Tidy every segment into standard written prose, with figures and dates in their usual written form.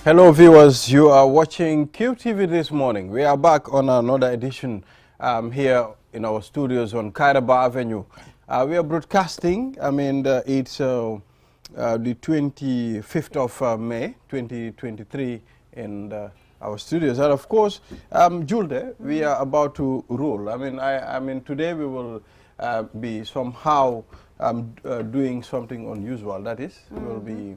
Hello viewers, you are watching QTV this morning. We are back on another edition here in our studios on Kairaba Avenue. We are broadcasting, it's the 25th of May 2023 in our studios. And of course, Julde, we are about to roll. Today we will be somehow doing something unusual. That is, we will be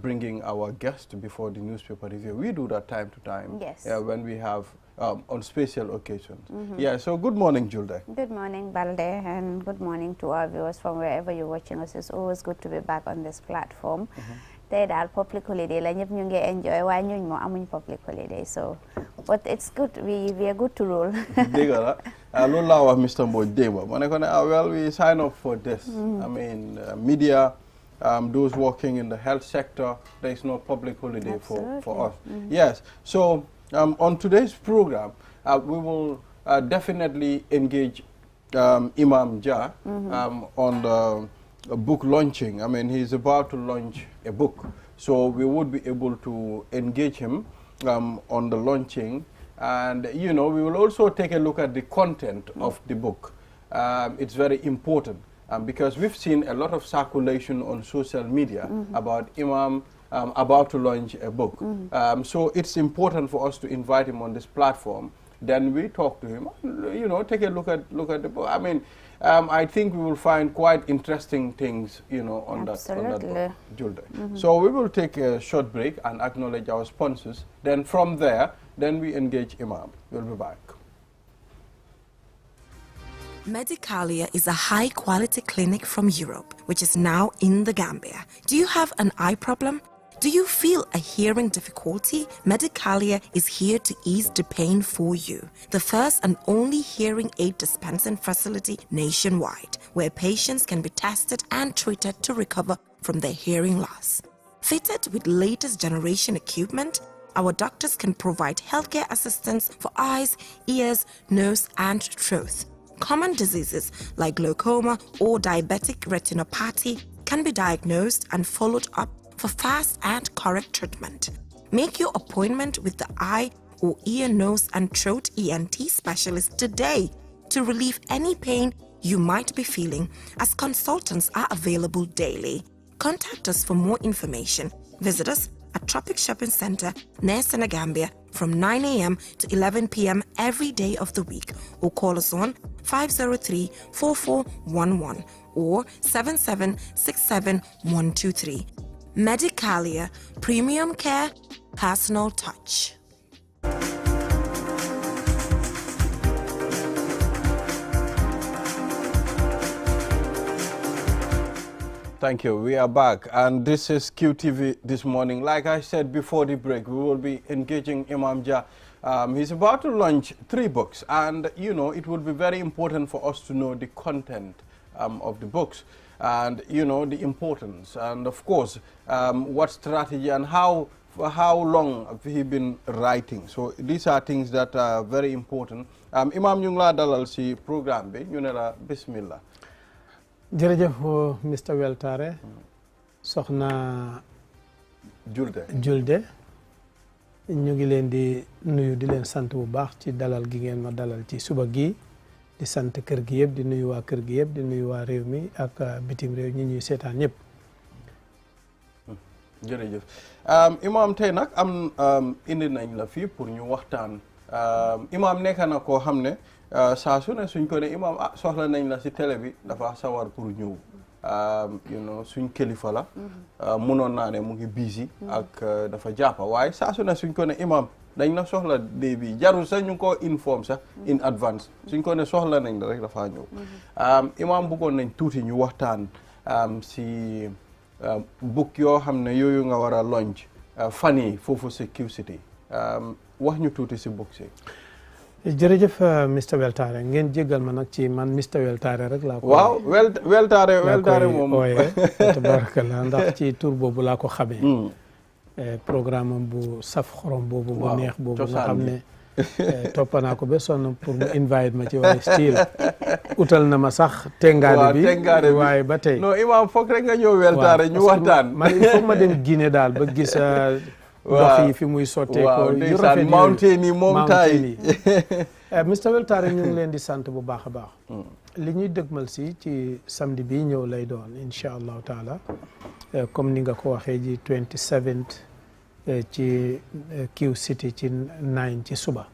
bringing our guest before the newspaper review. We do that time to time. Yes. When we have on special occasions. Yeah, so good morning, Julde. Good morning, Balde, and good morning to our viewers from wherever you're watching us. It's always good to be back on this platform. Today, that public holiday, la ñëpp ñu ngi enjoy, waaye ñun mo amuñ public holiday, so but it's good. We are good to roll. Dégg la loolu laa wax Mr. Mbodj démb ma ne ko ne well, we sign up for this. Media. Those working in the health sector, there is no public holiday for us. Yes, so on today's program, we will definitely engage Imam Jah on the book launching. He's about to launch a book, so we would be able to engage him on the launching, and we will also take a look at the content of the book. It's very important. Because we've seen a lot of circulation on social media about Imam about to launch a book. So it's important for us to invite him on this platform. Then we talk to him, take a look at the book. I think we will find quite interesting things, on that book, Julde. So we will take a short break and acknowledge our sponsors. Then from there, we engage Imam. We'll be back. Medicalia is a high-quality clinic from Europe, which is now in the Gambia. Do you have an eye problem? Do you feel a hearing difficulty? Medicalia is here to ease the pain for you. The first and only hearing aid dispensing facility nationwide, where patients can be tested and treated to recover from their hearing loss. Fitted with latest generation equipment, our doctors can provide healthcare assistance for eyes, ears, nose, and throat. Common diseases like glaucoma or diabetic retinopathy can be diagnosed and followed up for fast and correct treatment. Make your appointment with the eye or ear, nose, and throat ENT specialist today to relieve any pain you might be feeling, as consultants are available daily. Contact us for more information. Visit us at Tropic Shopping Center near Senegambia from 9 a.m. to 11 p.m. every day of the week, or call us on 503-4411 or 7767-123. Medicalia, premium care, personal touch. Thank you. We are back, and this is QTV this morning. Like I said before the break, we will be engaging Imam Jah. He's about to launch 3 books, and it would be very important for us to know the content of the books, and the importance, and of course what strategy and how long have he been writing. So these are things that are very important. Imam ñu ngi laa dalal si programme bi ñu ne la bismillah. jërëjëf Mr. Weltare soxna Julde ñu ngi leen di nuyu di leen sant bu baax ci dalal gi ngeen ma dalal ci suba gi di sant kër gi yëpp di nuyu waa kër gi yëpp di nuyu waa réew mi ak bitim réew ñi ñuy seetaan ñëpp. jërëjëf Imam tey nag indi nañ la fii pour ñu waxtaan. Imam nekk na koo xam ne saa su ne suñ ko ne Imam soxla nañ la si télé bi dafa sawar pour ñëw. suñ kilifa la. munoon naa ne mu ngi busy ak dafa jàppa waaye saa su ne suñ ko ne Imam dañ la soxla dee bi jarul sax ñu ko inform sax in advance suñ ko ne soxla nañ la rek dafa ñëw. Imam bëggoon nañ tuuti ñu waxtaan si book yoo xam ne yooyu nga war a launch fan yi foofu si Q-City wax ñu tuuti si book si. jërëjëf Mr. Weltare ngeen jéggal ma nag ci man Mr. Weltare rek laa ko. waaw Weltare moom tabarakallah ndax ci tur boobu laa ko xamee. programme bu saf xorom boobu bu neex boobu nga xam ne topp naa ko ba sonn pour mu invite ma ci waaye still utal na ma sax tengaade bi waaye ba tey non Imam foog rek nga ñëw Weltare ñu waxtaan man il faut ma dem Guinée daal ba gis ndox yi fi muy sottee ko yu rafet mountain yi moom tay Mr Weltare ñu ngi leen di sant bu baax a baax li ñuy dëgmal si ci samedi bi ñëw lay doon incha allahu taala comme ni nga ko waxee ji 27 ci Q City ci 9 ci suba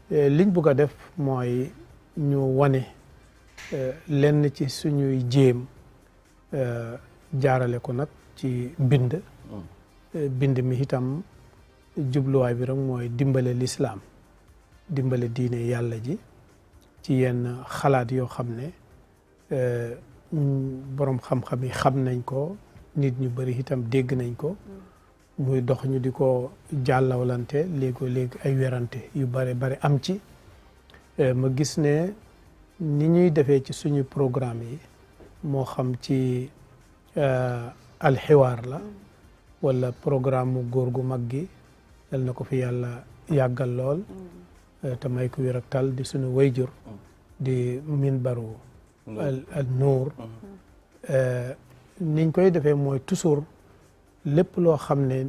liñ bugg a def mooy ñu wane lenn ci suñuy jéem jaarale ko nag ci bind mi itam jubluwaay bi rek mooy dimbale lislaam dimbale diine yàlla ji ci yenn xalaat yoo xam ne boroom xam-xam yi xam nañ ko nit ñu bari itam dégg nañ ko muy dox ñu di ko jàllawlante léegi ay werante yu bare am ci ma gis ne ni ñuy defee ci suñu programme yi moo xam ci alxiwaar la wala programme mu góor gu mag gi yal na ko fi yàlla yàggal lool te may ko wér ak tal di suñu wayjur di minbaru al nuur niñ koy defee mooy toujours lépp loo xam ne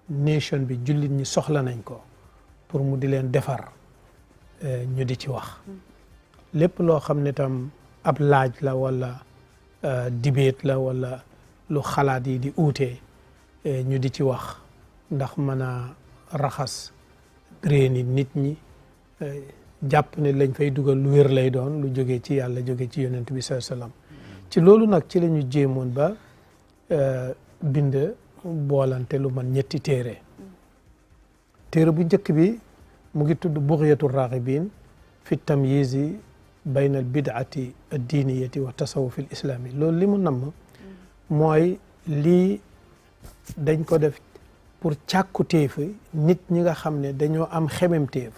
nation bi jullit ñi soxla nañ ko pour mu di leen defar ñu di ci wax lépp loo xam ne tam ab laaj la wala debate la wala lu xalaat yi di uute ñu di ci wax ndax mën a raxas réeni nit ñi jàpp ne lañ fay dugal lu wér lay doon lu jógee ci yàlla jógee ci yonent bi sallallahu alayhi wasallam ci loolu nag ci la ñu jéemoon ba bind boolante lu man ñetti téere bu njëkk bi mu ngi tudd bughyatur raghibin fi tamyizi bayna al bid'ati ad-diniyati wa tasawuf al islami loolu li mu namm mooy lii dañ ko def pour càkkutéef nit ñi nga xam ne dañoo am xememtéef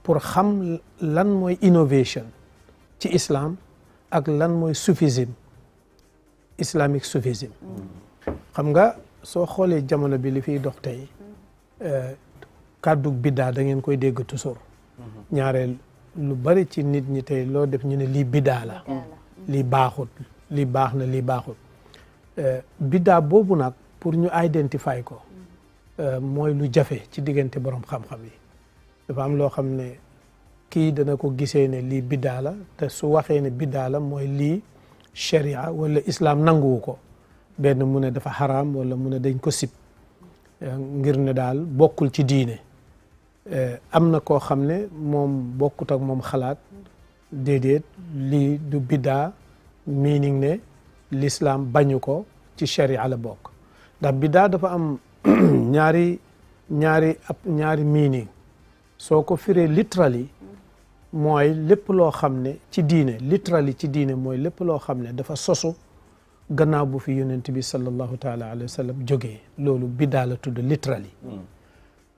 pour xam lan mooy innovation ci islam ak lan mooy soufisme islamic soufisme xam nga soo xoolee jamono bi li fiy dox tey kàddu biddaa da ngeen koy dégg toujours ñaareel lu bari ci nit ñi tey loo def ñu ne lii biddaa la lii baaxut lii baax na lii baaxut biddaa boobu nag pour ñu identify ko mooy lu jafe ci diggante borom xam-xam yi dafa am loo xam ne kii dana ko gisee ne lii biddaa la te su waxee ne biddaa la mooy lii sharia wala islam nanguwu ko benn mu ne dafa xaraam wala mu ne dañ ko sib ngir ne daal bokkul ci diine am na koo xam ne moom bokkut ak moom xalaat déedéet lii du biddaa meaning ne l'islam bañu ko ci sharia la bokk ndax biddaa dafa am ñaari meaning soo ko firee literally mooy lépp loo xam ne ci diine literally ci diine mooy lépp loo xam ne dafa sosu gannaaw bu fi yonent bi sallallahu taala alayhi wa sallam jógee loolu biddaa la tudd literally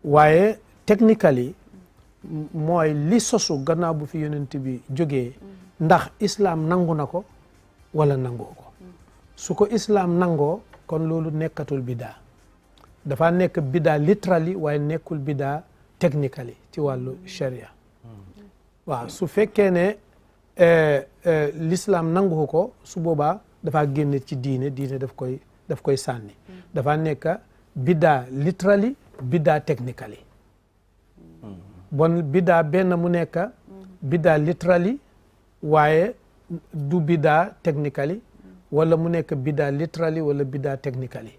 waaye technically mooy li sosu gannaaw bu fi yonent bi jógee ndax islam nangu na ko wala nangoo ko su ko islam nangoo kon loolu nekkatul biddaa dafa nekk biddaa literally waaye nekkul biddaa technically ci wàllu sharia waaw su fekkee ne l'islam nangu ko su boobaa dafa génne ci diine daf koy sànni dafa nekk biddaa literally biddaa technically bon biddaa benn mu nekk biddaa literally waaye du biddaa technically wala mu nekk biddaa literally wala biddaa technically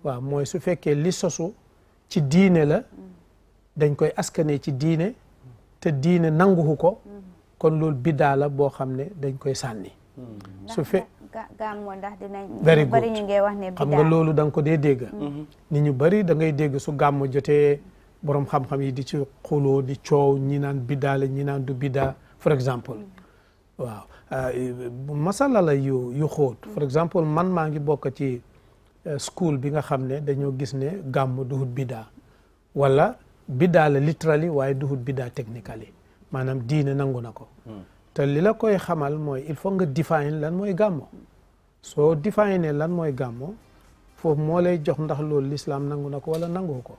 waaw mooy su fekkee li sosu ci diine la dañ koy askane ci diine te diine nanguwu ko kon loolu biddaa la boo xam ne dañ koy sànni su fe gàmmu ndax dinañ very bari good ñu ngi wax ne biddaa xam nga loolu da nga ko dee dégg nit ñu bari da ngay dégg su gàmmu jotee borom xam-xam yi di ci xuloo di coow ñi naan biddaa la ñi naan du biddaa for exemple waaw masala la yu xóot for exemple man maa ngi bokk ci school bi nga xam ne dañoo gis ne gàmmu duhut biddaa wala biddaa la literally waaye duhut biddaa technically maanaam diine nangu na ko te li la koy xamal mooy il faut nga define lan mooy gàmmo soo define lan mooy gàmmo foofu moo lay jox ndax loolu l'islam nangu na ko wala nangu ko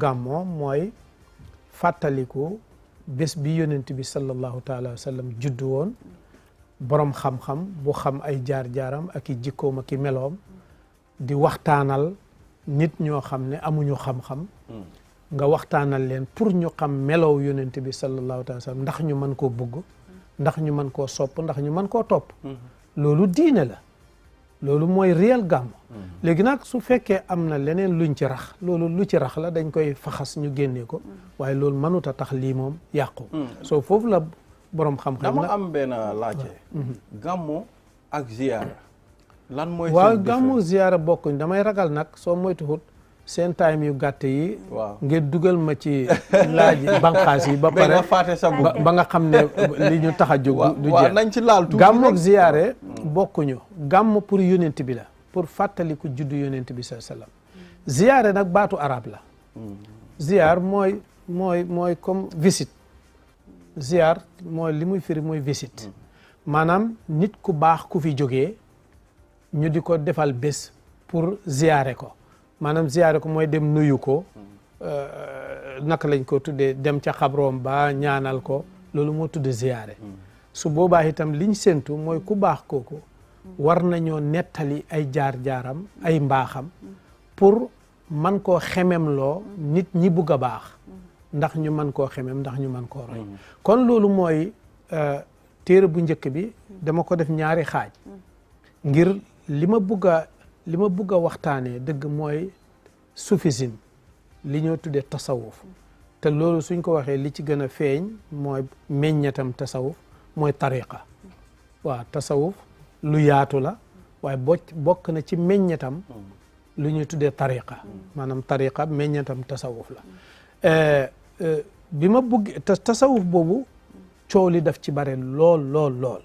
gàmmo mooy fàttaliku bés bi yonent bi sallallahu taala wa sallam juddu woon borom xam-xam bu xam ay jaar-jaaram ak i jikkoom ak i meloom di waxtaanal nit ñoo xam ne amuñu xam-xam nga waxtaanal leen pour ñu xam melow yonent bi sallallahu alayhi wa sallam ndax ñu mën koo bugg ndax ñu mën koo sopp ndax ñu mën koo topp loolu diine la loolu mooy réel gàmmu léegi nag su fekkee am na leneen luñ ci rax loolu lu ci rax la dañ koy faxas ñu génnee ko waaye loolu mënut a tax lii moom yàqu soo foofu la borom xam-xam dama am benn laajte gàmmu ak ziyaara lan mooy waaw gàmmu ziyaara bokkuñ damay ragal nag soo moytuwut seen time yu gàtt yi ngeen dugal ma ci laaj banqaas yi ba pare ba nga xam ne li ñu tax a jóg du jeex nañ ci laal tuuti gàmmu ak ziyaare bokkuñu gàmm pour yonent bi la pour fàttali ko juddu yonent bi sallallahu alayhi wasallam ziyaare nag baatu arab la ziyaar mooy comme visite ziyaar mooy li muy firi mooy visite maanaam nit ku baax ku fi jógee ñu di ko defal bés pour ziyaare ko maanaam ziyaare ko mooy dem nuyu ko naka lañ ko tuddee dem ca xabroom ba ñaanal ko loolu moo tudd ziyaare su boobaa itam liñ séntu mooy ku baax kooku war nañoo nettali ay jaar-jaaram ay mbaaxam pour man koo xememloo nit ñi bugg a baax ndax ñu mën koo xemem ndax ñu mën koo roy kon loolu mooy téere bu njëkk bi dama ko def ñaari xaaj ngir li ma bugg a waxtaanee dëgg mooy soufisme li ñoo tuddee tasawuf te loolu suñ ko waxee li ci gën a feeñ mooy meññetam tasawuf mooy tariqa waaw tasawuf lu yaatu la waaye bokk na ci meññetam lu ñuy tuddee tariqa maanaam tariqa meññetam tasawuf la bi ma bugg tasawuf boobu coow li daf ci bare lool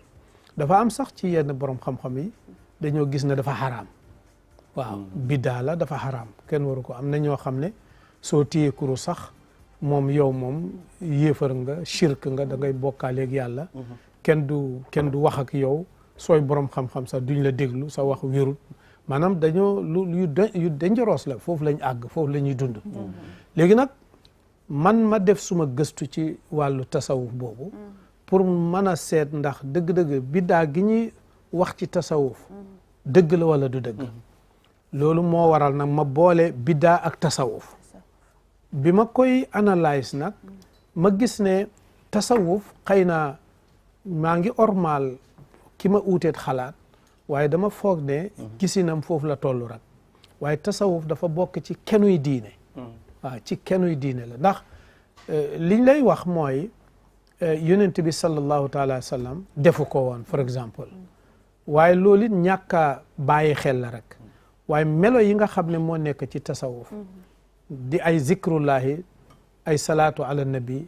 dafa am sax ci yenn borom xam-xam yi dañoo gis ne dafa xaraam waaw biddaa la dafa xaraam kenn waru ko am na ñoo xam ne soo téye kuru sax moom yow moom yéefar nga shirk nga da ngay bokkaaleeg yàlla kenn du wax ak yow sooy borom xam-xam sax duñ la déglu sa wax wérut maanaam dañoo yu dangereux la foofu lañ àgg foofu la ñuy dund léegi nag man ma def suma gëstu ci wàllu tasawuf boobu pour mën a seet ndax dëgg-dëgg biddaa gi ñuy wax ci tasawuf dëgg la wala du dëgg loolu moo waral nag ma boole biddaa ak tasawuf bi ma koy analyse nag ma gis ne tasawuf xëy na maa ngi ormal ki ma uuteet xalaat waaye dama foog ne gisinam foofu la toll rek waaye tasawuf dafa bokk ci kenuy diine waaw ci kenuy diine la ndax liñ lay wax mooy yonent bi sallallahu taala wa sallam defu ko woon par exemple waaye loolu it ñàkk a bàyyi xel la rek waaye melo yi nga xam ne moo nekk ci tasawuf di ay zikrullahi ay salaatu ala nabi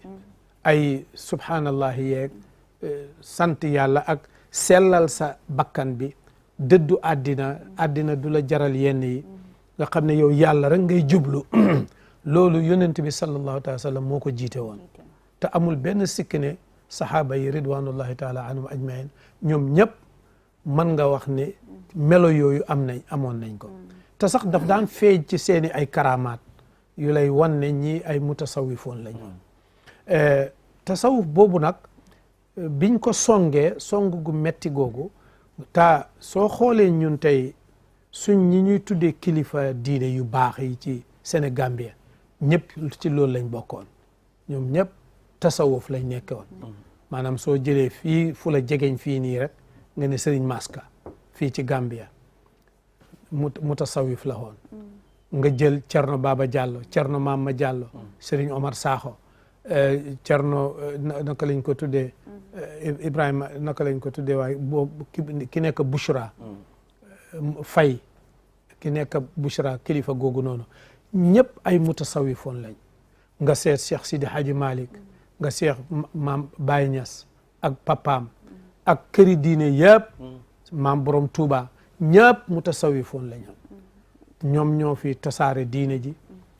ay subhanallahi yeeg sant yàlla ak sellal sa bakkan bi dëddu àddina du la jaral yenn yi nga xam ne yow yàlla rek ngay jublu loolu yonent bi sallallahu alayhi wa sallam moo ko jiite woon te amul benn sikk ne sahaaba yi ridwanullahi taala anhum ajmain ñoom ñëpp mën nga wax ne melo yooyu amoon nañ ko te sax daf daan feeñ ci seeni ay karamaat yu lay wan ne ñii ay mutasawifoon lañ woon tasawuf boobu nag biñ ko songee song gu metti googu ta soo xoolee ñun tey suñ ñi ñuy tuddee kilifa diine yu baax yi ci Sénégambie ñëpp ci loolu lañ bokkoon ñoom ñëpp tasawuf lañ nekkoon maanaam soo jëlee fii fu la jegeñ fii nii rek nga ne Serigne Maska fii ci Gambia mutasawif la woon nga jël Cerno Baba Diallo Cerno Mama Diallo Serigne Omar Sakho Cerno naka lañ ko tuddee Ibrahima naka lañ ko tuddee waaye boobu ki nekk Bouchra Fay ki nekk Bouchra kilifa googu noonu ñëpp ay mutasawifoon lañ nga seet Cheikh Sidi Hadji Malick nga seet maam Baye Niass ak papaam ak këri diine yëpp maam Borom Touba ñëpp mutasawifoon lañu ñoom ñoo fi tasaare diine ji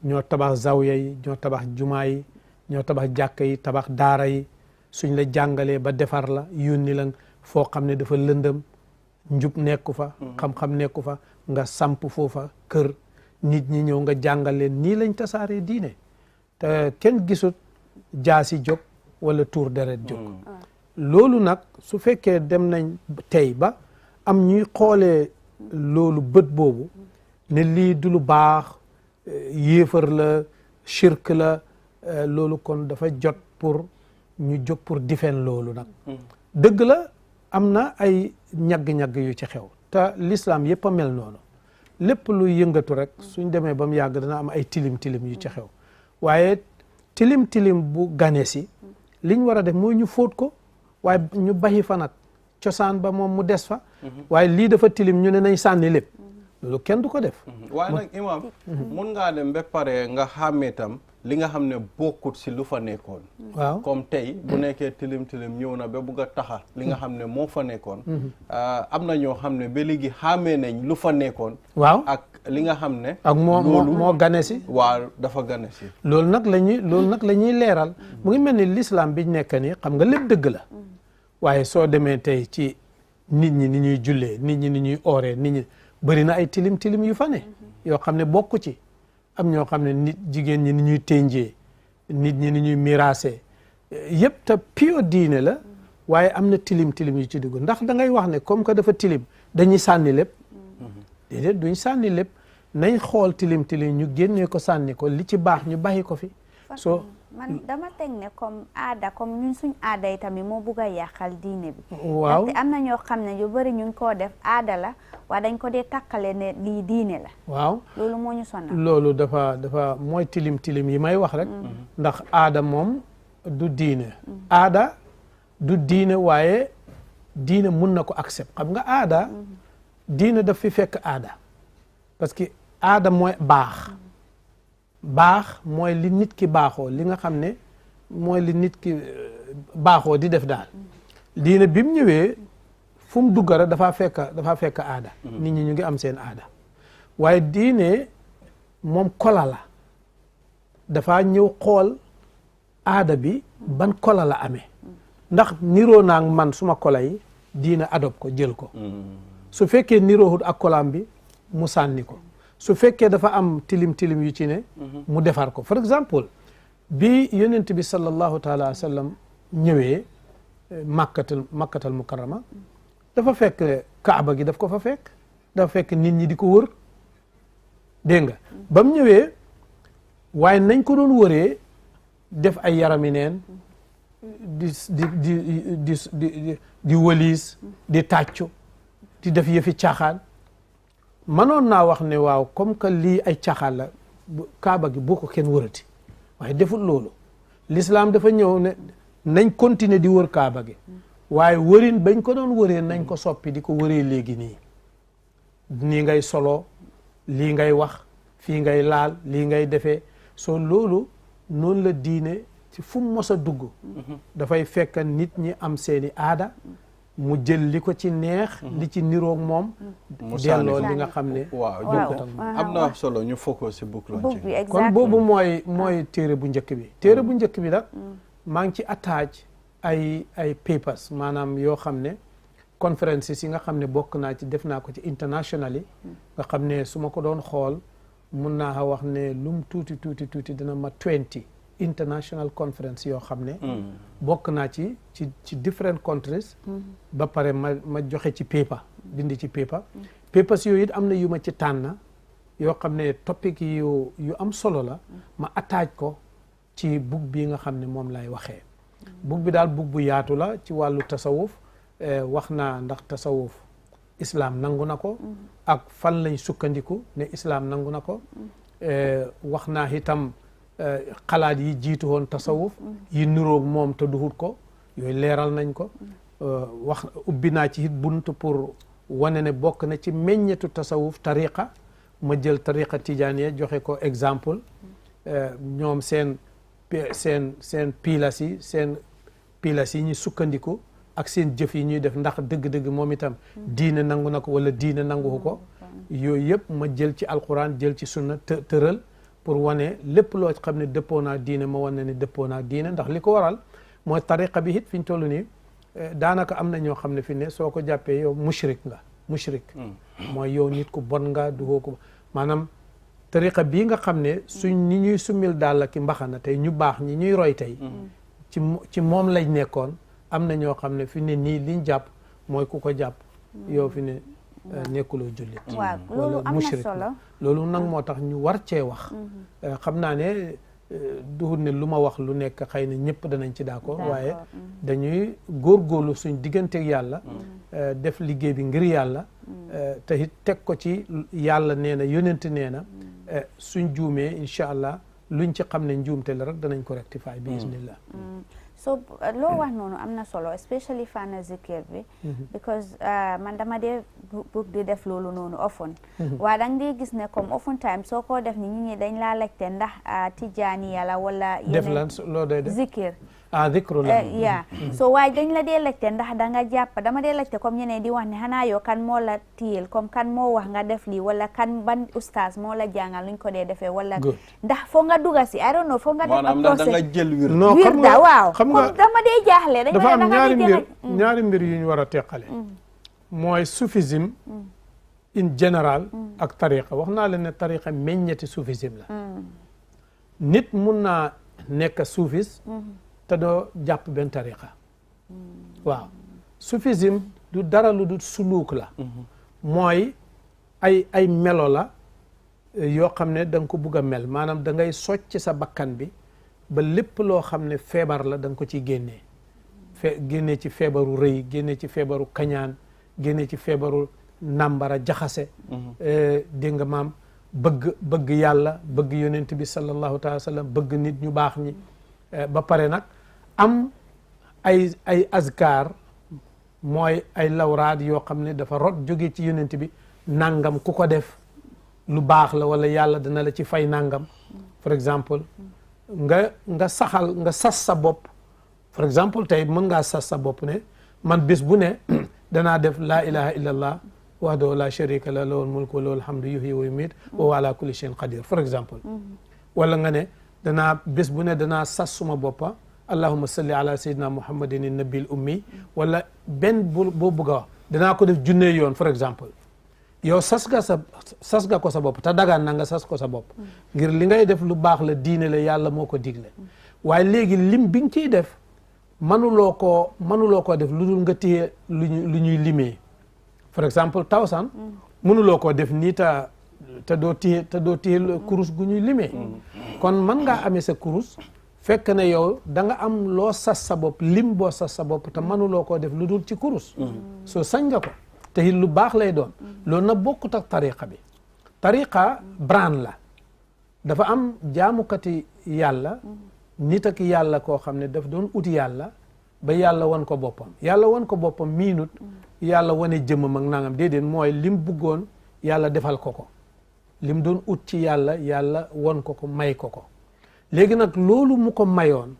ñoo tabax zawya yi ñoo tabax jumaa yi ñoo tabax jàkka yi tabax daara yi suñ la jàngalee ba defar la yónni la foo xam ne dafa lëndëm njub nekku fa xam-xam nekku fa nga samp foofa kër nit ñi ñëw nga jàngal leen nii lañ tasaaree diine te kenn gisut jaasi jóg wala tuur deret jóg loolu nag su fekkee dem nañ tey ba am ñuy xoolee loolu bët boobu ne lii du lu baax yéefar la shirk la loolu kon dafa jot pour ñu jóg pour difen loolu nag dëgg la am na ay ñagg-ñagg yu ci xew te l'islam yëpp a mel noonu lépp luy yëngatu rek suñ demee ba mu yàgg dana am ay tilim-tilim yu ci xew waaye tilim-tilim bu gane si liñ war a def mooy ñu fóot ko waaye ñu baxi fa nag cosaan ba moom mu des fa waaye lii dafa tilim ñu ne nañ sànni lépp loolu kenn du ko def waaye nag imam mun ngaa dem ba pare nga xàmmee tam li nga xam ne bokkut si lu fa nekkoon waaw comme tey bu nekkee tilim-tilim ñëw na ba bugg a taxa li nga xam ne moo fa nekkoon am na ñoo xam ne ba léegi xàmmee nañ lu fa nekkoon waaw ak li nga xam ne ak moo gane si waaw dafa gane si loolu nag la ñuy leeral mu ngi mel ni l'islam biñ nekk nii xam nga lépp dëgg la waaye soo demee tey ci nit ñi ni ñuy jullee nit ñi ni ñuy ooree nit ñi bëri na ay tilim-tilim yu fa ne yoo xam ne bokku ci am ñoo xam ne nit jigéen ñi ni ñuy ténjee nit ñi ni ñuy miraase yëpp te pio diine la waaye am na tilim-tilim yu ci dugg ndax da ngay wax ne comme que dafa tilim dañuy sànni lépp déedéet duñ sànni lépp nañ xool tilim-tilim ñu génnee ko sànni ko li ci baax ñu bàyyi ko fi soo man dama teg ne comme aada comme ñun suñ aada yi tamit moo bugg a yàqal diine bi waaw te am na ñoo xam ne yu bëri ñu ngi koo def aada la waaye dañ ko dee takkale ne lii diine la waaw loolu moo ñu sonal loolu dafa mooy tilim-tilim yi may wax rek ndax aada moom du diine aada du diine waaye diine mun na ko accept xam nga aada diine daf fi fekk aada parce que aada mooy baax mooy li nit ki baaxoo li nga xam ne mooy li nit ki baaxoo di def daal diine bi mu ñëwee fu mu dugg rek dafa fekk aada nit ñi ñu ngi am seen aada waaye diine moom kola la dafa ñëw xool aada bi ban kola la amee ndax niroo naa man suma kola yi diine adopt ko jël ko su fekkee niroowut ak kolam bi mu sànni ko su fekkee dafa am tilim-tilim yu ci ne mu defar ko par exemple bi yonent bi sallallahu taala wa sallam ñëwee makkatal mukarrama dafa fekk kaaba gi daf ko fa fekk dafa fekk nit ñi di ko wër dégg nga ba mu ñëwee waaye nañ ko doon wëree def ay yarami neen di wëliis di tàccu di def yëfi caaxaan mënoon naa wax ne waaw comme que lii ay caaxaan la kaaba gi boo ko kenn wërati waaye deful loolu l'islam dafa ñëw ne nañ continuer di wër kaaba gi waaye wërin bañ ko doon wëree nañ ko soppi di ko wëree léegi nii ngay solo lii ngay wax fii ngay laal lii ngay defee soo loolu noonu la diine ci fu mu mos a dugg dafay fekk nit ñi am seeni aada mu jël li ko ci neex li ci niroog moom delloo li nga xam ne waaw am na solo ñu focus si book launching kon boobu mooy téere bu njëkk bi téere bu njëkk bi nag maa ngi ci attach ay papers maanaam yoo xam ne conferences yi nga xam ne bokk naa ci def naa ko ci internationally nga xam ne su ma ko doon xool mun naa wax ne lum tuuti dina ma 20 international conference yoo xam ne bokk naa ci different countries ba pare ma joxe ci paper bindi ci papers yooyu it am na yu ma ci tànn yoo xam ne topic yu am solo la ma attach ko ci book bi nga xam ne moom lay waxee book bi daal book bu yaatu la ci wàllu tasawuf wax naa ndax tasawuf islam nangu na ko ak fan lañ sukkandiku ne islam nangu na ko wax naa itam xalaat yi jiitu woon tasawuf yi niroog moom te duhut ko yooyu leeral nañ ko wax ubbi naa ci it bunt pour wane ne bokk na ci meññetu tasawuf tariqa ma jël tariqa tijaaniya joxe ko exemple ñoom seen pilas yi ñu sukkandiku ak seen jëf yi ñuy def ndax dëgg-dëgg moom itam diine nangu na ko wala diine nanguwu ko yooyu yëpp ma jël ci alquran jël ci sunna tëral pour wane lépp loo xam ne dëppoo naa diine ma wane ne dëppoo naa diine ndax li ko waral mooy tariqa bi it fi ñu toll nii daanaka am na ñoo xam ne fi ne soo ko jàppee yow mushrik mooy yow nit ku bon nga duhoo ko maanaam tariqa bii nga xam ne suñ ñi ñuy summil daal la ki mbaxana tey ñu baax ñi ñuy roy tey ci moom lañ nekkoon am na ñoo xam ne fi ne nii liñ jàpp mooy ku ko jàpp yow fi ne nekkuloo jullit waaw loolu am na solo loolu nag moo tax ñu war cee wax xam naa ne duhut ne lu ma wax lu nekk xëy na ñëpp danañ ci d'accord waaye dañuy góorgóorlu suñ digganteeg yàlla def liggéey bi ngir yàlla te it teg ko ci yàlla nee na yonent nee na suñ juumee incha allah luñ ci xam ne njuumte la rek danañ ko rectifier bi isnillah so loo wax noonu am na solo especially fànn zikir bi because man dama dee bugg di def loolu noonu often waa dang di gis ne comme often time soo ko def ni ñi dañ laa laajte ndax tijaani yàlla wala def lan loo day def zikir zikru la yeah so waaye dañ la dee laajte ndax da nga jàpp dama dee laajte comme ñeneen di wax ne xanaa yow kan moo la tiyel comme kan moo wax nga def lii wala kan ban ustaas moo la jàngal luñ ko dee defee wala ndax foo nga duga si I don't know foo nga def maanaam ndax da nga jël wirda waaw comme dama dee jaaxle dañ dafa am ñaari mbir yu ñu war a teqale mooy soufisme in général ak tariqa wax naa leen ne tariqa meññeti soufisme la nit mun naa nekk soufis te doo jàpp benn tariqa waaw soufisme du dara lu du suluuk la mooy ay melo la yoo xam ne da nga ko bugg a mel maanaam da ngay socc sa bakkan bi ba lépp loo xam ne feebar la da nga ko ciy génnee génnee ci feebaru rëy génnee ci feebaru kañaan génnee ci feebaru nàmbara jaxase dégg nga maam bëgg yàlla bëgg yonent bi sallallahu taala wa sallam bëgg nit ñu baax ñi ba pare nag am ay azkar mooy ay lawraat yoo xam ne dafa rot jóge ci yonent bi nangam ku ko def lu baax la wala yàlla dana la ci fay nangam for exemple nga saxal nga sas sa bopp for exemple tey mën ngaa sas sa bopp ne man bés bu ne danaa def laa ilaha illa allah wahdahu la sharika la lahul mulku wa lahul hamdu yuhyi wa yumiit wa huwa ala kulli shay'in qadir for exemple wala nga ne danaa bés bu ne danaa sas suma boppa allahumma salli ala sayyidina muhammadin nabil ummi wala benn boo bëgg a wax danaa ko def junne yoon for exemple yow sas nga ko sa bopp te dagaan na nga sas ko sa bopp ngir li ngay def lu baax la diine la yàlla moo ko digle waaye léegi lim bi nga ciy def mënuloo koo def lu dul nga téye lu ñuy limee for exemple tawsan mënuloo koo def nii te doo téye kurus gu ñuy limee kon mën ngaa amee sa kurus fekk ne yow da nga am loo sas sa bopp lim boo sas sa bopp te mënuloo koo def lu dul ci kurus soo sañ nga ko te it lu baax lay doon loolu na bokkut ak tariqa bi tariqa brand la dafa am jaamukati yàlla nit ak yàlla koo xam ne daf doon uti yàlla ba yàlla wan ko boppam miinut yàlla wane jëmmam ak nangam déedéet mooy lim buggoon yàlla defal ko lim doon ut ci yàlla wan ko may ko léegi nag loolu mu ko mayoon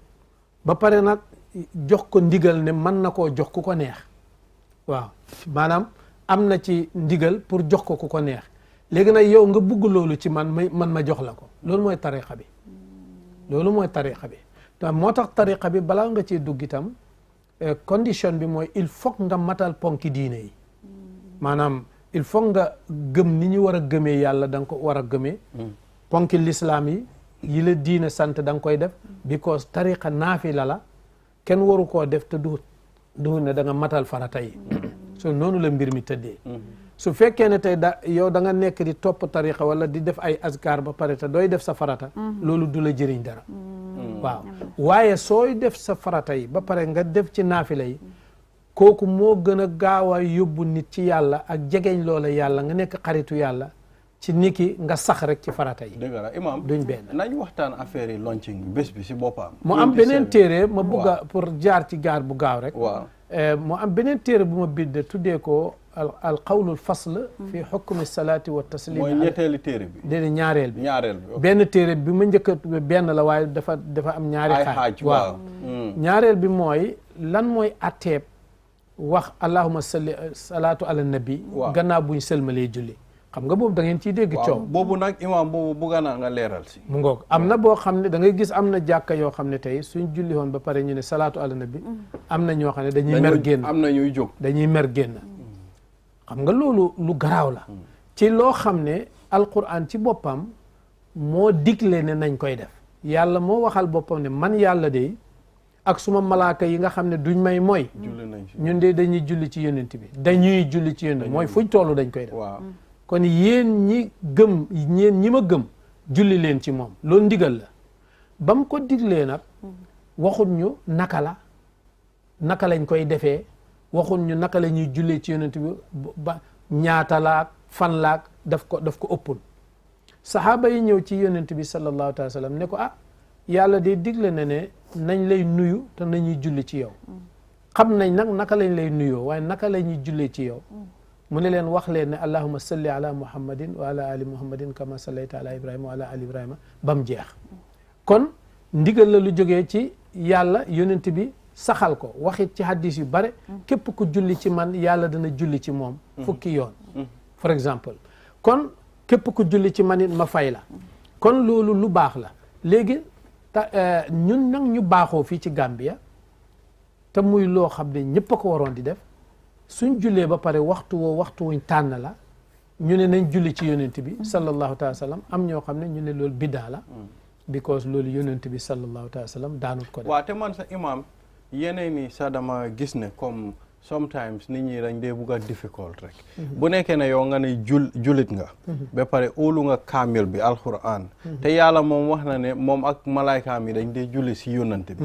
ba pare nag jox ko ndigal ne mën na koo jox ku ko neex waaw maanaam am na ci ndigal pour jox ko ku ko neex léegi nag yow nga bugg loolu ci man ma jox la ko loolu mooy tariqa bi moo tax tariqa bi balaa nga ciy dugg itam condition bi mooy il faut nga matal ponki diine yi maanaam il faut nga gëm ni ñu war a gëmee yàlla da nga ko war a gëmee ponki l'islam yi la diine sant da nga koy def because tariqa naafila la kenn waru koo def te du ne da nga matal farata yi so noonu la mbir mi tëddee su fekkee ne tey yow da nga nekk di topp tariqa wala di def ay azkar ba pare te dooy def sa farata loolu du la jëriñ dara waaw waaye sooy def sa farata yi ba pare nga def ci naafila yi kooku moo gën a gaaw a yóbbu nit ci yàlla ak jegeñ loola yàlla nga nekk xaritu yàlla ci niki nga sax rek ci farata yi dëgg la imam duñ benn nañ waxtaan affaire yi launching bés bi si boppam mu am beneen téere ma bugg a pour jaar ci gaar bu gaaw rek waaw mu am beneen téere bu ma bind tuddee ko al qawlul fasl fi hukmi salaati wa taslim mooy ñetteeli téere bi déedéet ñaareel bi bi benn téere bi ma njëkk a benn la waaye dafa am ñaari xaaj waaw ñaareel bi mooy lan mooy atteeb wax allahumma salli salaatu ala nabi gannaaw buñ sëlmalee julli xam nga boobu da ngeen ciy dégg coow boobu nag imam boobu bugga naa nga leeral si mu ngoog am na boo xam ne da ngay gis am na jàkka yoo xam ne tey suñ julli woon ba pare ñu ne salaatu ala nabi am na ñoo xam ne dañuy mer génn am na ñuy jóg dañuy mer génn xam nga loolu lu garaaw la ci loo xam ne alquran ci boppam moo digle ne nañ koy def yàlla moo waxal boppam ne man yàlla de ak suma malaaka yi nga xam ne duñ may mooy ñun de dañuy julli ci yonent bi dañuy julli ci yonent mooy fuñ tollu dañ koy def kon yéen ñi ma gëm julli leen ci moom loolu ndigal la ba mu ko diglee nag waxut ñu naka lañ koy defee waxut ñu naka la ñuy jullee ci yonent bi ba ñaata laak fan laak daf ko ëppul saxaaba yi ñëw ci yonent bi sallallahu alayhi wa sallam ne ko yàlla de digle na ne nañ lay nuyu te nañuy julli ci yow xam nañ nag naka lañ lay nuyoo waaye naka la ñuy jullee ci yow mu ne leen wax leen ne allahumma salli ala muhammadin wa ala ali muhammadin kama sallayta ala ibrahima wa ala ali ibrahima ba mu jeex kon ndigal la lu jógee ci yàlla yonent bi saxal ko waxit ci hadis yu bare képp ku julli ci man yàlla dana julli ci moom fukki yoon for exemple kon képp ku julli ci man it ma fay la kon loolu lu baax la léegi ñun nag ñu baaxoo fii ci Gambia te muy loo xam ne ñëpp a ko waroon di def suñ jullee ba pare waxtu wuñ tànn la ñu ne nañ julli ci yonent bi sallallahu taala sallam am ñoo xam ne ñu ne loolu biddaa la because loolu yonent bi sallallahu taala sallam daanut ko def waaw te man sa imam yeneen ni sa dama gis ne comme sometimes nit ñi dañ dee bugg a difficult rek bu nekkee ne yow nga ne julit nga ba pare óolu nga kaamil bi alquran te yàlla moom wax na ne moom ak malaaykaam yi dañ dee julli si yonent bi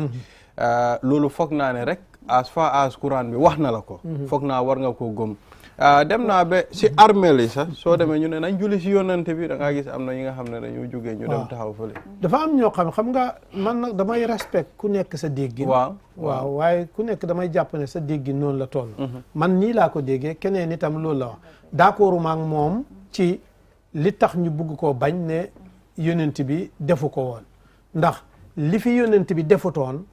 loolu foog naa ne rek as far as quran bi wax na la ko foog naa war nga ko gëm dem naa ba si armeel yi sax soo demee ñu ne nañ julli si yonante bi da ngaa gis am na ñi nga xam ne dañu jógee ñu dem taxaw fële dafa am ñoo xam nga man nag damay respect ku nekk sa déggin waaw waaye ku nekk damay jàpp ne sa déggin noonu la toll man nii laa ko déggee keneen itam loolu la wax d'accord ma ak moom ci li tax ñu bugg koo bañ ne yonent bi defu ko woon ndax li fi yonent bi defutoon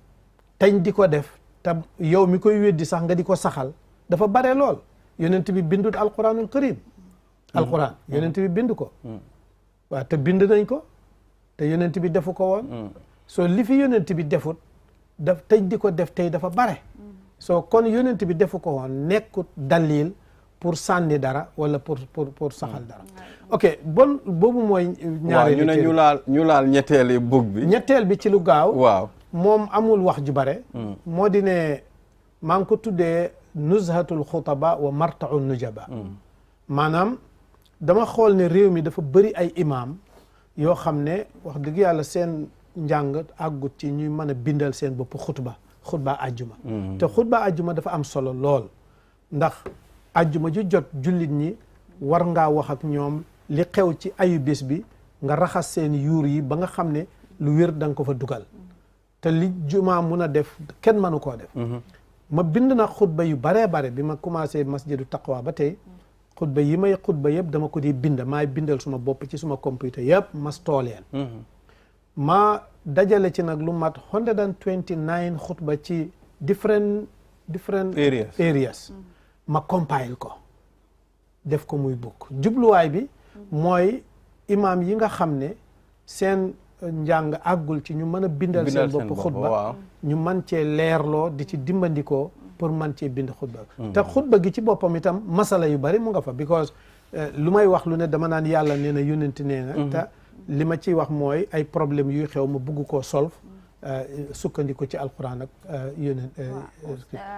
tañ di ko def te yow mi koy weddi sax nga di ko saxal dafa bare lool yonent bi bindut alquranul karim alquran yonent bi bind ko waaw te bind nañ ko te yonent bi defu ko woon soo li fi yonent bi defut daf tey di ko def tey dafa bare soo kon yonent bi defu ko woon nekkut dalil pour sànni dara wala pour saxal dara ok bon boobu mooy ñaari ñu ne ñu laal ñetteeli bug bi ñetteel bi ci lu gaaw waaw moom amul wax ju bare moo di ne maa ngi ko tuddee nuzhatul xutaba wa martau nujaba maanaam dama xool ne réew mi dafa bëri ay imam yoo xam ne wax dëgg yàlla seen njàng àggut ci ñuy mën a bindal seen bopp xutba ajjuma te xutba ajjuma dafa am solo lool ndax ajjuma ju jot jullit ñi war ngaa wax ak ñoom li xew ci ayu bés bi nga raxas seen yuur yi ba nga xam ne lu wér da nga ko fa dugal te li juma mun a def kenn mënu koo def ma bind na xutba yu baree bare bi ma commencé masjidu taqwa ba tey xutba yi may xutba yëpp dama ko di bind maay bindal suma bopp ci suma computer yëpp ma stooleen ma dajale ci nag lu mat 129 xutba ci different areas ma compile ko def ko muy bukk jubluwaay bi mooy imam yi nga xam ne seen njàng àggul ci ñu mën a bindal seen bopp xutba ñu man cee leerloo di ci dimbandikoo pour man cee bind xutba te xutba gi ci boppam itam masala yu bari mu nga fa because lu may wax lu ne dama naan yàlla nee na yonent nee na te li ma ciy wax mooy ay problème yuy xew ma bugg koo solve sukkandiku ci alquran ak yonent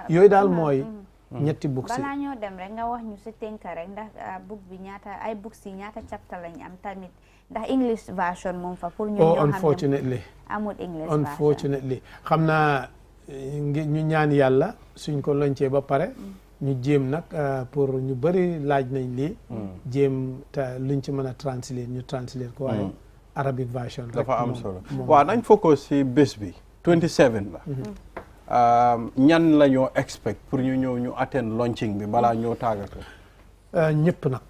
yooyu daal mooy ñetti books yi balaa ñoo dem rek nga wax ñu si tënk rek ndax book bi ñaata ay books yi ñaata chapter lañ am tamit ndax English version moom fa pour ñu ñoo xam ne unfortunately amul English unfortunately xam naa ñu ñaan yàlla suñ ko loncee ba pare ñu jéem nag pour ñu bëri laaj nañ lii jéem te luñ ci mën a translate ñu translate ko waaye Arabic version rek dafa am solo waaw nañ focus si bés bi 27 la ñan la ñoo expect pour ñu ñëw ñu attend launching bi balaa ñoo tàggatoo ñëpp nag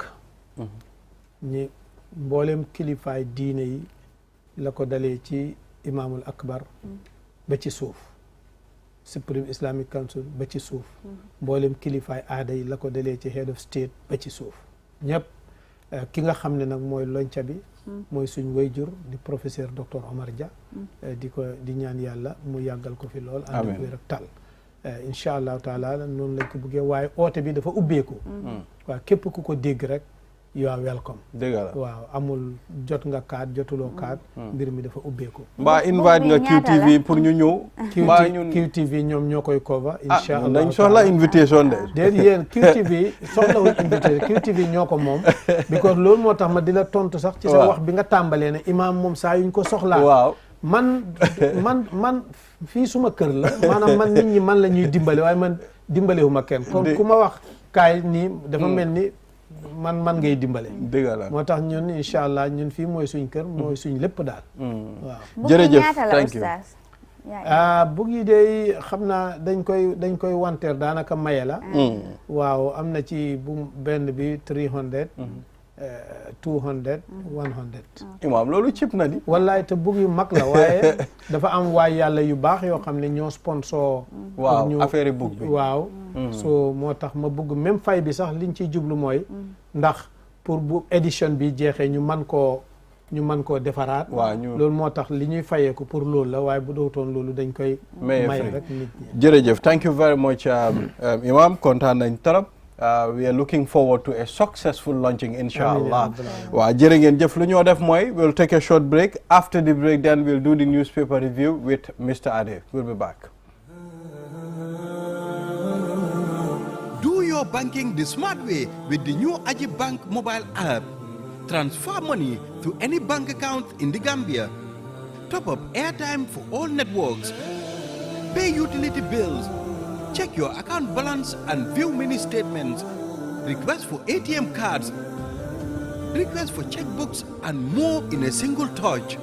ñi mboolem kilifaay diine yi la ko dalee ci imaamul akbar ba ci suuf Supreme Islamic Council ba ci suuf mboolem kilifaay aada yi la ko dalee ci head of state ba ci suuf ñëpp ki nga xam ne nag mooy lonca bi mooy suñ wayjur di professeur docteur Omar Dia di ñaan yàlla mu yàggal ko fi lool ànd ak wér ak tal incha allahu taala noonu lañ ko bëggee waaye oote bi dafa ubbeeku waaw képp ku ko dégg rek you are welcome. dëgg la waaw amul jot nga kaat jotuloo kaat. mbir mi dafa ubbeeku. mbaa invite nga QTV pour ñu ñëw. mbaa ñun QTV ñoom ñoo koy cover. incha allah dañ soxla invitation de. déedéet yéen QTV soxlawul invitation QTV ñoo ko moom. because loolu moo tax ma di la tontu sax. ci sa wax bi nga tàmbalee ne imaam moom saa yuñ ko soxlaa. waaw man fii suma kër la maanaam man nit ñi man la ñuy dimbale waaye man dimbalewuma kenn. kon ku ma wax kaay nii dafa mel ni. man ngay dimbale. dëgg la moo tax ñun incha allah ñun fii mooy suñ kër mooy suñ lépp daal. waaw jërëjëf thank you. bug yi de xam naa dañ koy wanteer daanaka maye la. waaw am na ci bu benn bi 300. 200 100. imaam loolu cib na di. wallaay te bug yu mag la waaye dafa am waay yàlla yu baax yoo xam ne ñoo sponsor. waaw affaire bug bi waaw. so moo tax ma bugg même fay bi sax liñ ciy jublu mooy. ndax pour bu édition bi jeexee ñu mën koo defaraat. waaw loolu moo tax li ñuy fayeeku pour loolu la waaye bu dootoon loolu dañ koy. may rek nit ñi. jërëjëf thank you very much Imam kontaan nañ trop. We are looking forward to a successful launching, inshallah. Wow, jërë ngeen jëf lu ñoo def mooy we'll take a short break. After the break, then we'll do the newspaper review with Mr. Ade. We'll be back. Do your banking the smart way with the new Ajibank mobile app. Transfer money to any bank account in the Gambia. Top up airtime for all networks. Pay utility bills. Check your account balance and view mini statements. Request for ATM cards. Request for checkbooks and more in a single touch.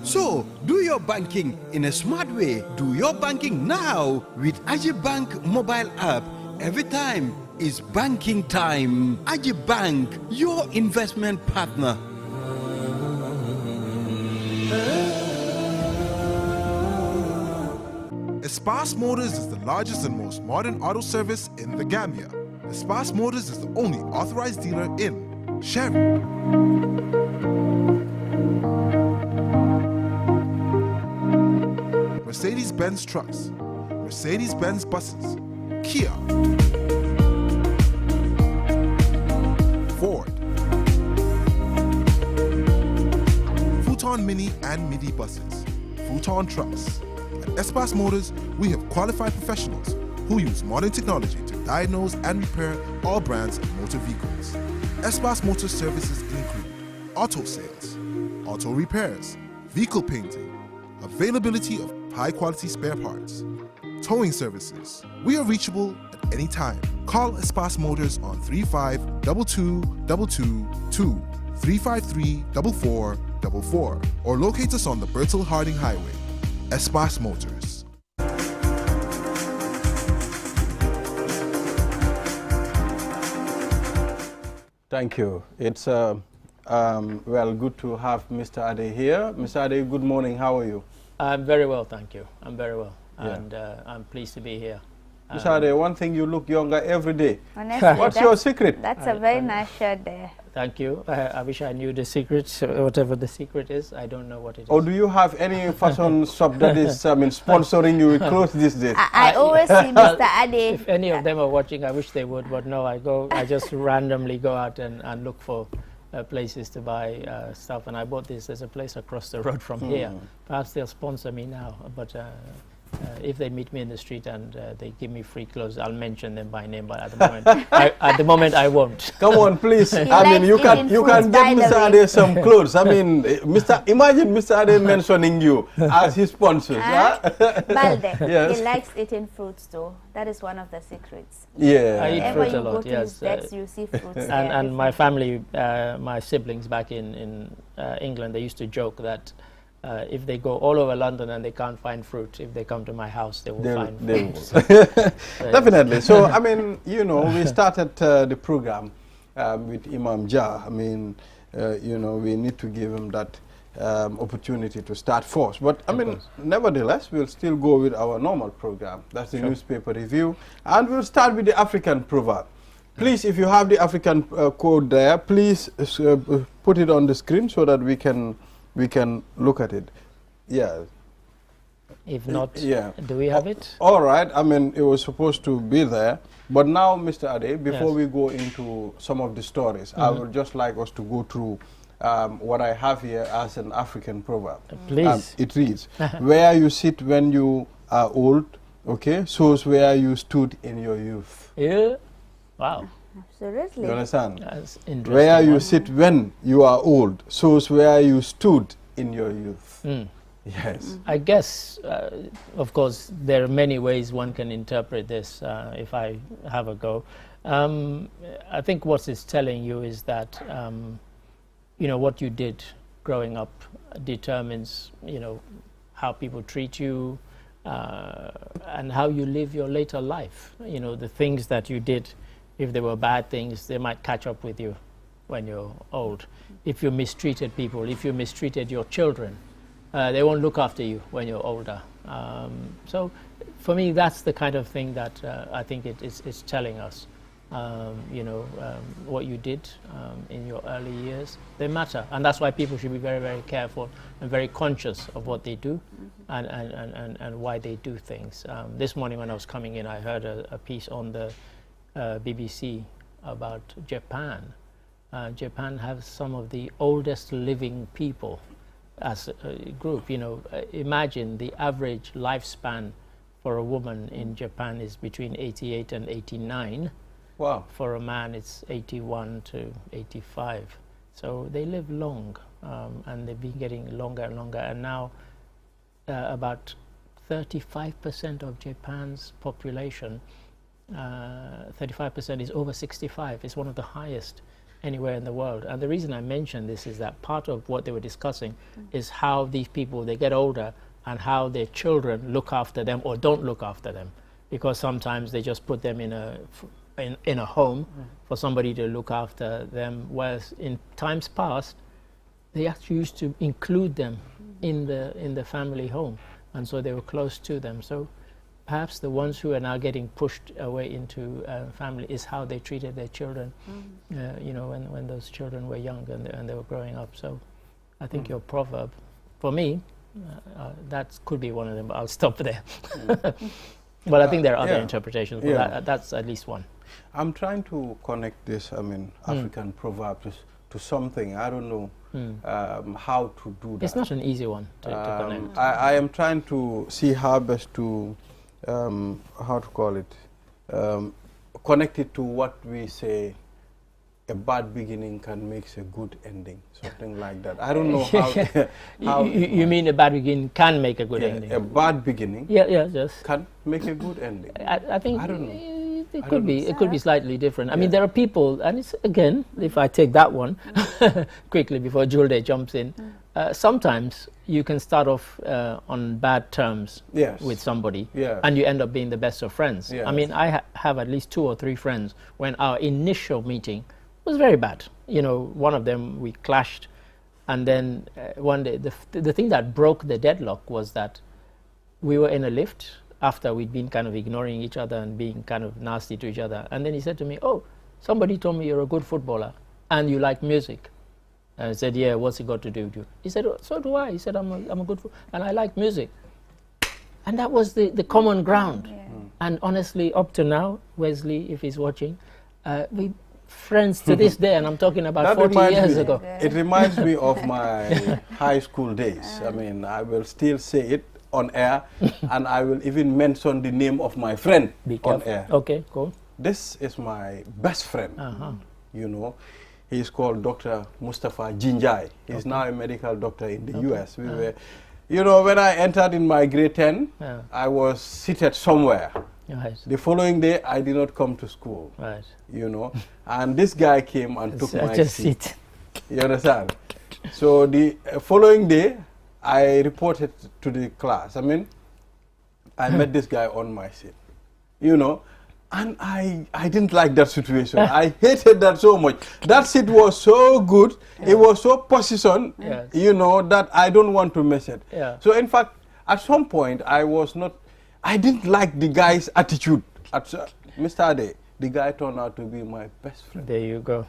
So, do your banking in a smart way. Do your banking now with Ajibank mobile app. Every time is banking time. Ajibank, your investment partner. Espas Motors is the largest and most modern auto service in the Gambia. Espas Motors is the only authorized dealer in Chevy, Mercedes-Benz trucks, Mercedes-Benz buses, Kia, Ford, Futon Mini and Midi buses, Futon trucks. At Espas Motors, we have qualified professionals who use modern technology to diagnose and repair all brands of motor vehicles. Espas Motor services include auto sales, auto repairs, vehicle painting, availability of high-quality spare parts, towing services. We are reachable at any time. Call Espas Motors on 352222 353-4444 or locate us on the Bertel Harding Highway. Espas Motors. Thank you. It's well, good to have Mr. Ade here. Mr. Ade, good morning. How are you? I'm very well, thank you. I'm very well, and I'm pleased to be here. Mr. Ade, one thing, you look younger every day. Honestly, what's your secret? That's a very nice shirt there. Thank you. I wish I knew the secret, whatever the secret is. I don't know what it is. Or do you have any fashion shop that is sponsoring you with clothes these days? I always see Mr. Ade. If any of them are watching, I wish they would, but no, I just randomly go out and look for places to buy stuff. And I bought this. There's a place across the road from here. Perhaps they'll sponsor me now, but if they meet me in the street and they give me free clothes, I'll mention them by name. But at the moment, I won't. Come on, please. I mean, you can get Mr. Ade some clothes. I mean, imagine Mr. Ade mentioning you as his sponsors. Balde, yes. He likes eating fruits too. That is one of the secrets. Yeah. I eat Whenever fruit a lot. Go to Yes. his decks, you see fruits. And my family, my siblings back in England, they used to joke that. If they go all over London and they can't find fruit, if they come to my house, they will find fruits. Definitely. So, I mean, you know, we started the program with Imam Jah. I mean, you know, we need to give him that opportunity to start first. But, I mean, nevertheless, we'll still go with our normal program. That's the newspaper review. And we'll start with the African proverb. Please, if you have the African code there, please put it on the screen so that we can look at it. Yeah. If not, yeah. Do we have it? All right. I mean, it was supposed to be there. But now, Mr. Ade, before we go into some of the stories, I would just like us to go through what I have here as an African proverb. Please. It reads, where you sit when you are old, okay, shows where you stood in your youth. Yeah. Wow. Absolutely. You understand? That's interesting. Where you sit when you are old shows where you stood in your youth. Yes. I guess, of course, there are many ways one can interpret this, if I have a go. I think what it's telling you is that, you know, what you did growing up determines, you know, how people treat you and how you live your later life. You know, the things that you did, if they were bad things, they might catch up with you when you're old. If you mistreated people, if you mistreated your children, they won't look after you when you're older. So for me, that's the kind of thing that I think it's telling us. You know, what you did in your early years, they matter. And that's why people should be very, very careful and very conscious of what they do and why they do things. This morning when I was coming in, I heard a piece on the BBC about Japan. Japan has some of the oldest living people as a group. You know, imagine the average lifespan for a woman in Japan is between 88 and 89. Wow. For a man, it's 81 to 85. So they live long, and they've been getting longer and longer. And now about 35% of Japan's population, 35% is over 65. It's one of the highest anywhere in the world. And the reason I mention this is that part of what they were discussing is how these people, they get older and how their children look after them or don't look after them. Because sometimes they just put them in a home for somebody to look after them, whereas in times past, they actually used to include them in the family home. And so they were close to them. So perhaps the ones who are now getting pushed away into family is how they treated their children, you know, when those children were young and they were growing up. So I think your proverb, for me, that could be one of them, but I'll stop there. But I think there are other interpretations, but that's at least one. I'm trying to connect this, I mean, African proverbs to something. I don't know how to do that. It's not an easy one to connect. I am trying to see how best to how to call it, connect it to what we say, a bad beginning can make a good ending, something like that. I don't know how. You mean a bad beginning can make a good ending? A bad beginning can make a good ending. I think I don't know. It could be. It could be slightly different. I mean, there are people, and it's again, if I take that one quickly before Julde jumps in. Sometimes you can start off on bad terms with somebody, and you end up being the best of friends. I mean, I have at least 2 or 3 friends when our initial meeting was very bad. You know, one of them we clashed, and then one day the thing that broke the deadlock was that we were in a lift after we'd been kind of ignoring each other and being kind of nasty to each other, and then he said to me, "Oh, somebody told me you're a good footballer and you like music." And I said, "Yeah, what's it got to do with you?" He said, "Oh, so do I." He said, I'm a good and I like music. And that was the common ground. And honestly, up to now, Wesley, if he's watching, we friends to this day, and I'm talking about 40 years ago. It reminds me of my high school days. I mean, I will still say it on air, and I will even mention the name of my friend on air. Okay, cool. This is my best friend, you know. He's called Dr. Mustafa Jinjai. He's now a medical doctor in the US. We were, you know, when I entered in my grade 10, I was seated somewhere. Right. The following day, I did not come to school, you know, and this guy came and took my seat. You understand? So the following day, I reported to the class. I mean, I met this guy on my seat, you know, and I didn't like that situation. I hated that so much. That seat was so good. It was so positioned, you know, that I don't want to miss it. So in fact, at some point, I didn't like the guy's attitude. Mr. Ade, the guy turned out to be my best friend. There you go.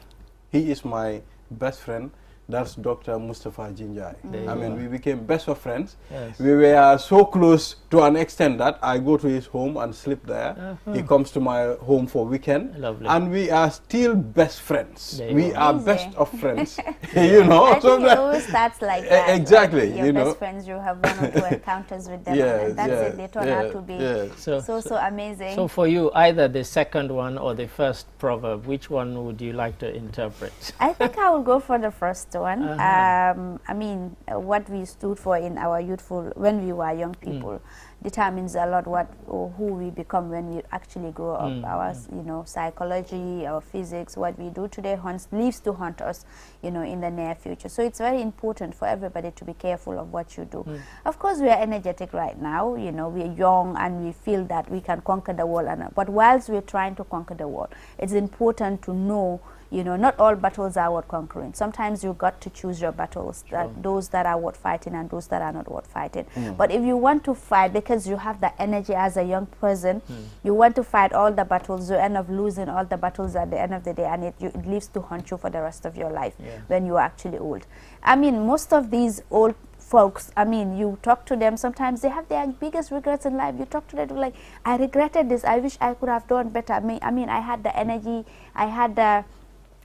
He is my best friend. That's Dr. Mustafa Jinjai. I mean, go. we became best of friends. Yes. We were so close to an extent that I go to his home and sleep there. He comes to my home for weekend. Lovely. And we are still best friends. There you We go. are best of friends. You know? I think it always starts like that. Exactly, Like your you know. best friends, you have one or two encounters with them, Yes, and that's it. They turn out to be so amazing. So for you, either the second one or the first proverb, which one would you like to interpret? I think I will go for the first one. I mean, what we stood for in our youthful, when we were young people, determines a lot what or who we become when we actually grow up. Our, you know, psychology, our physics, what we do today lives to haunt us, you know, in the near future. So it's very important for everybody to be careful of what you do. Of course, we are energetic right now. You know, we are young and we feel that we can conquer the world. But whilst we're trying to conquer the world, it's important to know, you know, not all battles are worth conquering. Sometimes you got to choose your battles, those that are worth fighting and those that are not worth fighting. But if you want to fight because you have the energy as a young person, you want to fight all the battles, you end up losing all the battles at the end of the day, and it leaves to haunt you for the rest of your life when you are actually old. I mean, most of these old folks, I mean, you talk to them, sometimes they have their biggest regrets in life. You talk to them like, I regretted this, I wish I could have done better. I mean, I had the energy, I had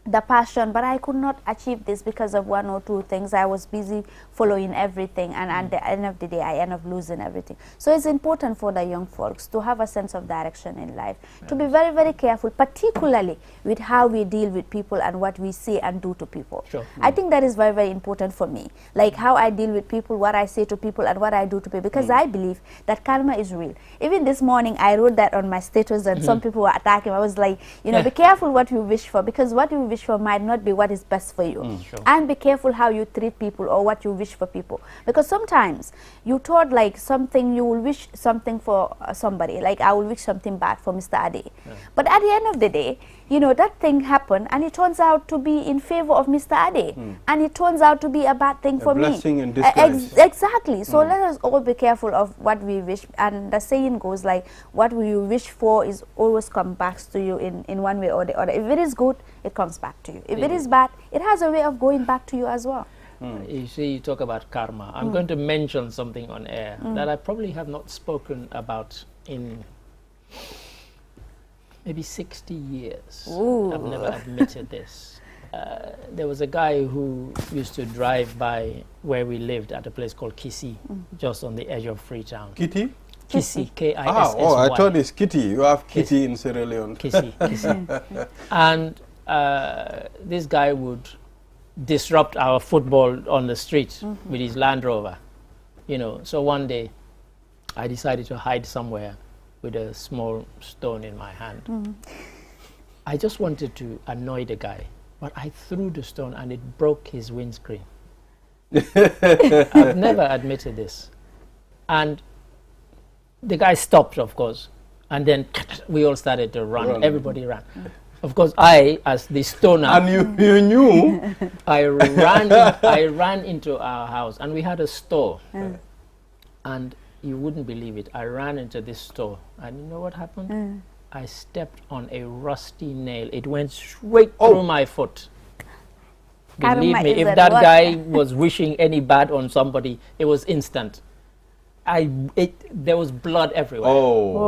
the passion, but I could not achieve this because of one or two things. I was busy following everything, and at the end of the day I end up losing everything. So it's important for the young folks to have a sense of direction in life, to be very, very careful, particularly with how we deal with people and what we say and do to people. I think that is very, very important for me, like how I deal with people, what I say to people and what I do to people, because I believe that karma is real. Even this morning I wrote that on my status, and some people were attacking. I was like, you know, be careful what you wish for, because what you wish for might not be what is best for you. And be careful how you treat people or what you wish for people, because sometimes you thought like something, you will wish something for somebody, like I will wish something bad for Mr. Ade, but at the end of the day, you know, that thing happened and it turns out to be in favor of Mr. Ade, and it turns out to be a bad thing for me. Blessing in disguise. Exactly. So let us all be careful of what we wish, and the saying goes like, what you wish for is always come back to you in one way or the other. If it is good, it comes back to you. If it is bad, it has a way of going back to you as well. You see, you talk about karma. I'm going to mention something on air that I probably have not spoken about in maybe 60 years. I've never admitted this. There was a guy who used to drive by where we lived at a place called Kissy, just on the edge of Freetown. Kitty? Kissy, K-I-S-S-Y. Oh, I thought it's Kitty. You have Kitty in Sierra Leone. Kissy. And this guy would disrupt our football on the street with his Land Rover, you know. So one day I decided to hide somewhere with a small stone in my hand. I just wanted to annoy the guy, but I threw the stone and it broke his windscreen. I've never admitted this. And the guy stopped, of course, and then we all started to run. Everybody ran. Of course, I, as the stoner, and you knew, I ran into our house, and we had a store, and you wouldn't believe it. I ran into this store, and you know what happened? I stepped on a rusty nail. It went straight through my foot. Believe me, if that guy was wishing any bad on somebody, it was instant. There was blood everywhere.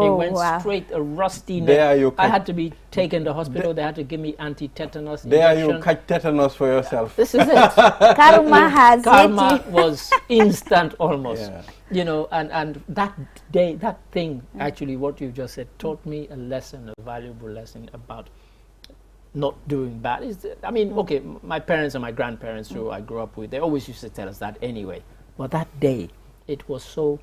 It went straight, a rusty nail. I had to be taken to hospital. They had to give me anti-tetanus injection. There you catch tetanus for yourself. This is it. Karma was instant almost. You know, and that day, that thing, actually what you just said, taught me a lesson, a valuable lesson about not doing bad. I mean, okay, my parents and my grandparents who I grew up with, they always used to tell us that anyway. But that day, it was so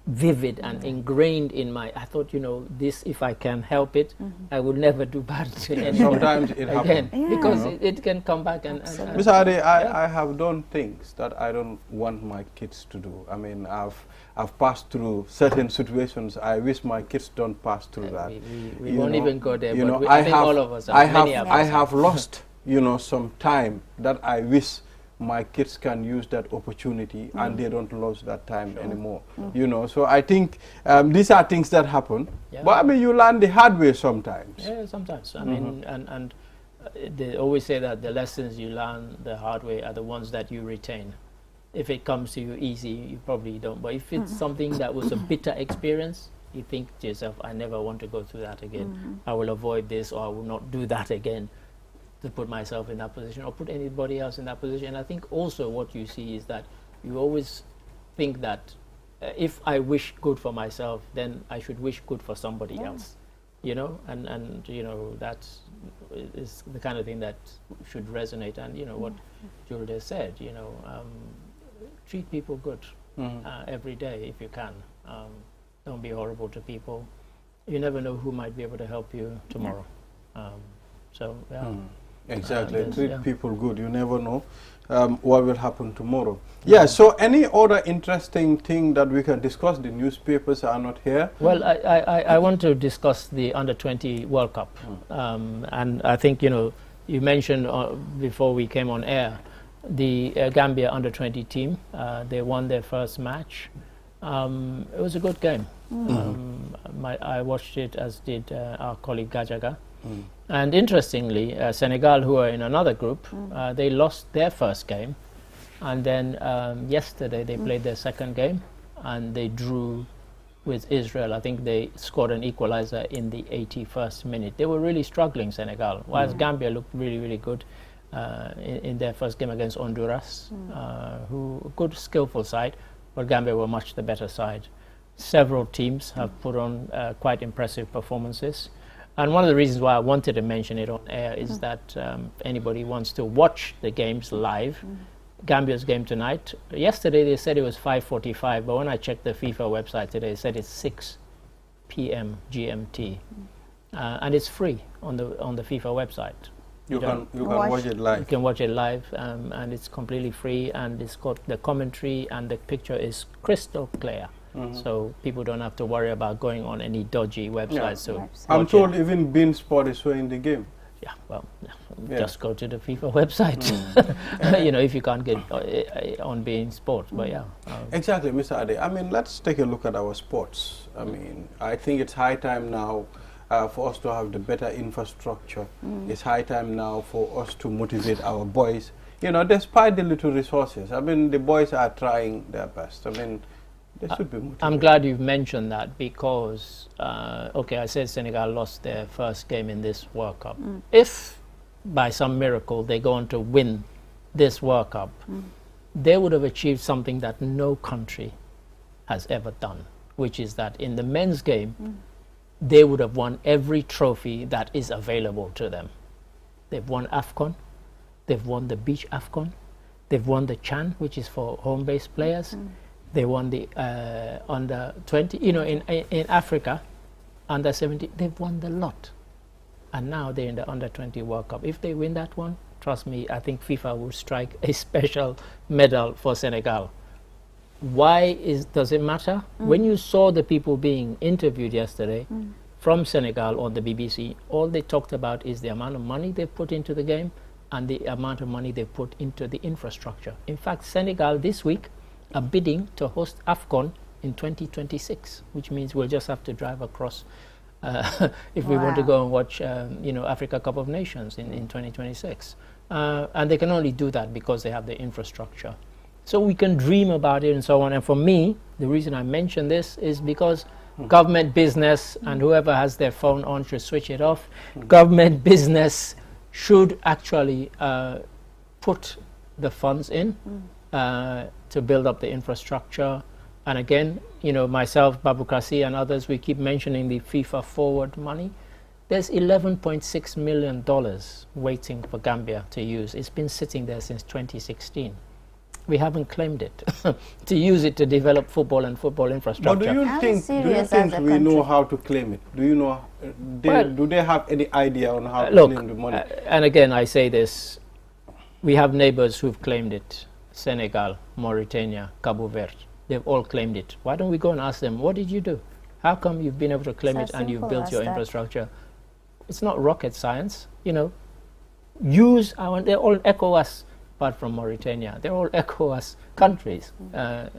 vivid and ingrained in my, I thought, you know, this, if I can help it, I will never do bad to anyone. Sometimes it happens. Because it can come back and Mr. Ade, I have done things that I don't want my kids to do. I mean, I've passed through certain situations. I wish my kids don't pass through that. We won't even go there, you but know, I think all of us, I have lost, you know, some time that I wish my kids can use that opportunity and they don't lose that time anymore. You know, so I think these are things that happen. But I mean, you learn the hard way sometimes. Yeah, sometimes. I mean, and they always say that the lessons you learn the hard way are the ones that you retain. If it comes to you easy, you probably don't. But if it's something that was a bitter experience, you think to yourself, I never want to go through that again. I will avoid this, or I will not do that again to put myself in that position or put anybody else in that position. And I think also what you see is that you always think that if I wish good for myself, then I should wish good for somebody else, you know, and you know, that is the kind of thing that should resonate. And you know what Julde said, you know, treat people good every day if you can. Don't be horrible to people. You never know who might be able to help you tomorrow. So yeah. Exactly. Treat people good. You never know what will happen tomorrow. Yeah. So any other interesting thing that we can discuss? The newspapers are not here. Well, I want to discuss the Under-20 World Cup. And I think, you know, you mentioned before we came on air, the Gambia Under-20 team, they won their first match. It was a good game. I watched it, as did our colleague Gajaga. And interestingly, Senegal, who are in another group, they lost their first game. And then yesterday they played their second game and they drew with Israel. I think they scored an equalizer in the 81st minute. They were really struggling, Senegal, whilst Gambia looked really, really good in their first game against Honduras, who a good, skillful side, but Gambia were much the better side. Several teams have put on quite impressive performances. And one of the reasons why I wanted to mention it on air is that anybody wants to watch the games live, Gambia's game tonight, yesterday they said it was 5:45, but when I checked the FIFA website today, it said it's 6 p.m. GMT. And it's free on the FIFA website. You can watch it live. You can watch it live, and it's completely free, and it's got the commentary, and the picture is crystal clear. So people don't have to worry about going on any dodgy websites. So I'm told even Bein Sport is showing the game. Yeah, well, just go to the FIFA website. You know, if you can't get on Bein Sport, but yeah. Exactly, Mr. Ade. I mean, let's take a look at our sports. I mean, I think it's high time now for us to have the better infrastructure. It's high time now for us to motivate our boys. You know, despite the little resources, I mean, the boys are trying their best. I mean, they should be motivated. I'm glad you've mentioned that because, okay, I said Senegal lost their first game in this World Cup. If, by some miracle, they go on to win this World Cup, they would have achieved something that no country has ever done, which is that in the men's game, they would have won every trophy that is available to them. They've won AFCON, they've won the Beach AFCON, they've won the CHAN, which is for home-based players, they won the under-20, you know, in Africa, under-17, they've won the lot. And now they're in the under-20 World Cup. If they win that one, trust me, I think FIFA will strike a special medal for Senegal. Why does it matter? When you saw the people being interviewed yesterday from Senegal on the BBC, all they talked about is the amount of money they put into the game and the amount of money they put into the infrastructure. In fact, Senegal this week are bidding to host AFCON in 2026, which means we'll just have to drive across if we want to go and watch, you know, Africa Cup of Nations in 2026. And they can only do that because they have the infrastructure. So we can dream about it and so on. And for me, the reason I mention this is because government business, and whoever has their phone on should switch it off. Government business should actually put the funds in to build up the infrastructure. And again, you know, myself, Babukar Sy and others, we keep mentioning the FIFA Forward money. There's $11.6 million waiting for Gambia to use. It's been sitting there since 2016. We haven't claimed it to use it to develop football and football infrastructure. But do you think we know how to claim it? Do you know? Do they have any idea on how to claim the money? And again, I say this: we have neighbors who've claimed it: Senegal, Mauritania, Cabo Verde. They've all claimed it. Why don't we go and ask them, what did you do? How come you've been able to claim it and you've built your infrastructure? It's not rocket science, you know. They're all ECOWAS apart from Mauritania. They're all ECOWAS countries,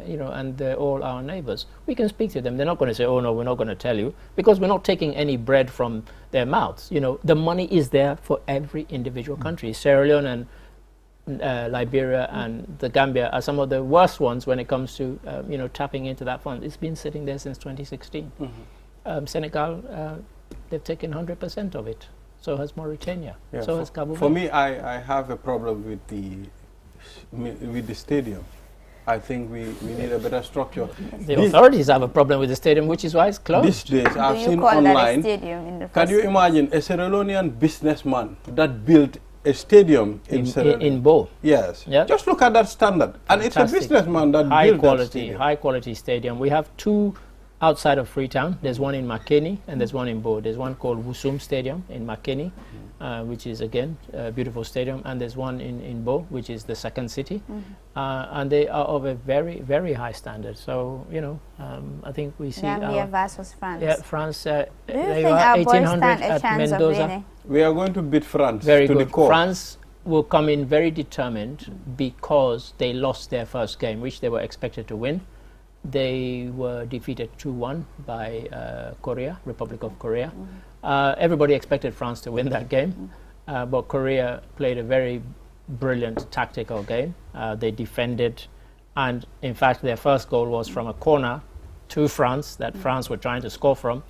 you know, and they're all our neighbors. We can speak to them. They're not going to say, oh no, we're not going to tell you, because we're not taking any bread from their mouths. You know, the money is there for every individual country. Sierra Leone and Liberia and the Gambia are some of the worst ones when it comes to, you know, tapping into that fund. It's been sitting there since 2016. Senegal, they've taken 100% of it. So has Mauritania. Yeah, so has Cabo Verde. For me, I have a problem with the stadium. I think we need a better structure. The authorities have a problem with the stadium, which is why it's closed. These days, I've seen online. Can you imagine a Sierra Leonean businessman that built a stadium in Bo? Yes. Yep. Just look at that standard. And fantastic. It's a businessman that built that stadium. High quality stadium. We have two outside of Freetown. There's one in Makeni and there's one in Bo. There's one called Wusum Stadium in Makeni, which is again a beautiful stadium, and there's one in Bo, which is the second city, and they are of a very, very high standard. So, you know, I think we see Gambia versus France. Yeah, France. Do you think our boys stand a chance of winning? We are going to beat France. Very to good. The core. France will come in very determined because they lost their first game, which they were expected to win. They were defeated 2-1 by Korea, Republic of Korea. Everybody expected France to win that game, but Korea played a very brilliant tactical game. They defended, and in fact their first goal was from a corner to France that France were trying to score from.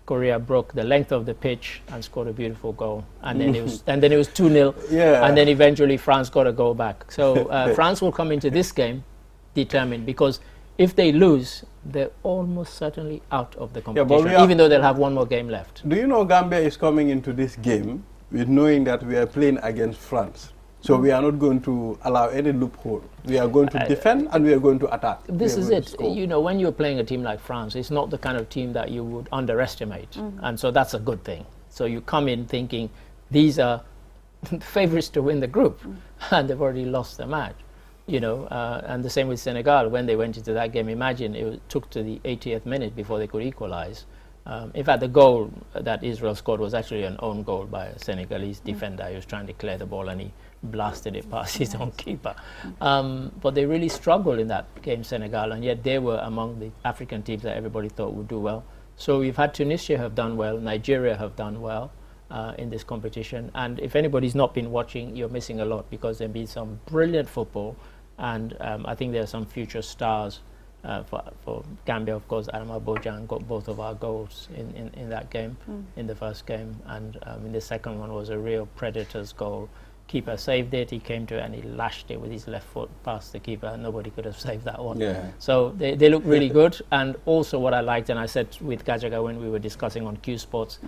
Korea broke the length of the pitch and scored a beautiful goal, and then it was 2-0. Yeah. And then eventually France got a goal back. So France will come into this game determined, because if they lose, they're almost certainly out of the competition, even though they'll have one more game left. Do you know Gambia is coming into this game with knowing that we are playing against France? So we are not going to allow any loophole. We are going to defend and we are going to attack. This is it. You know, when you're playing a team like France, it's not the kind of team that you would underestimate. And so that's a good thing. So you come in thinking these are the favorites to win the group, and they've already lost the match. You know, and the same with Senegal. When they went into that game, imagine it took to the 80th minute before they could equalize. In fact, the goal that Israel scored was actually an own goal by a Senegalese defender. He was trying to clear the ball and he blasted it past his own keeper. But they really struggled in that game, Senegal, and yet they were among the African teams that everybody thought would do well. So we've had Tunisia have done well, Nigeria have done well in this competition. And if anybody's not been watching, you're missing a lot, because there's been some brilliant football. And I think there are some future stars for Gambia. Of course, Adama Bojang got both of our goals in that game, in the first game. And in the second one was a real Predators goal. Keeper saved it, he came to it and he lashed it with his left foot past the keeper. Nobody could have saved that one. Yeah. So they look really good. And also what I liked, and I said with Gajaga when we were discussing on Q Sports,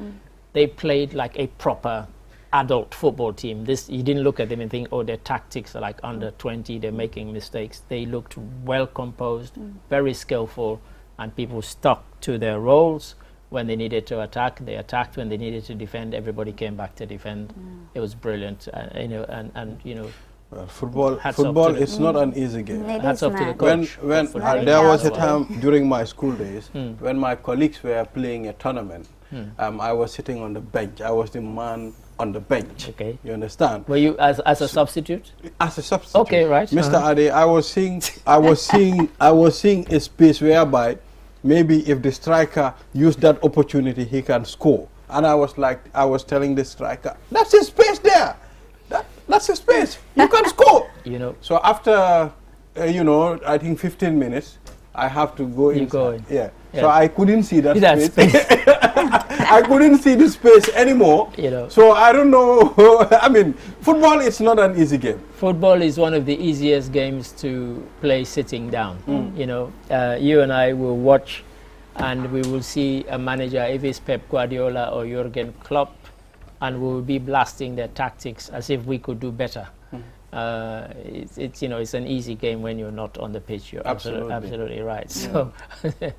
they played like a proper adult football team. You didn't look at them and think, oh, their tactics are like under 20, they're making mistakes. They looked well composed, very skillful, and people stuck to their roles. When they needed to attack, they attacked. When they needed to defend, everybody came back to defend. It was brilliant, you know, and you know. Well, football is not an easy game. Hats off to the coach. When there was a time during my school days when my colleagues were playing a tournament, I was sitting on the bench. I was the man on the bench. Okay. You understand? Were you as a substitute? As a substitute. Okay, right. Mr. Ade, I was seeing a space whereby maybe if the striker used that opportunity, he can score. And I was telling the striker, that's a space there. That's a space. You can score. You know. So after, you know, I think 15 minutes, I have to go inside. Go in. Yeah. So I couldn't see that space. space. I couldn't see the space anymore. You know. So I don't know. I mean, football is not an easy game. Football is one of the easiest games to play sitting down. You know, you and I will watch, and we will see a manager, if it's Pep Guardiola or Jurgen Klopp, and we will be blasting their tactics as if we could do better. It's you know, it's an easy game when you're not on the pitch. You're absolutely right. So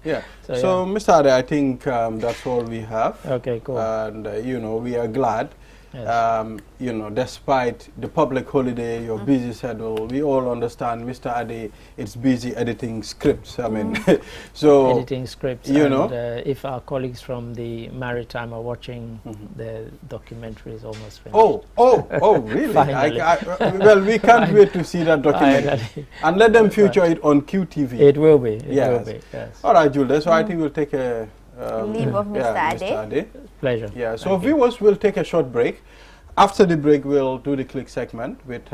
yeah. So Mr. Ade, I think that's all we have. Okay, cool. And you know, we are glad Yes. You know, despite the public holiday, your busy schedule, we all understand, Mr. Ade, it's busy editing scripts. I mean, so editing scripts. You and, know, if our colleagues from the Maritime are watching, the documentary is almost finished. Oh, really? Finally. Well, we can't wait to see that documentary. And let them feature it on QTV. It will be. It Yes. will be. Yes. All right, Jules. So I think we'll take a leave of Mr. Ade. Pleasure. Yeah. So Thank you. viewers, will take a short break. After the break, we'll do the click segment with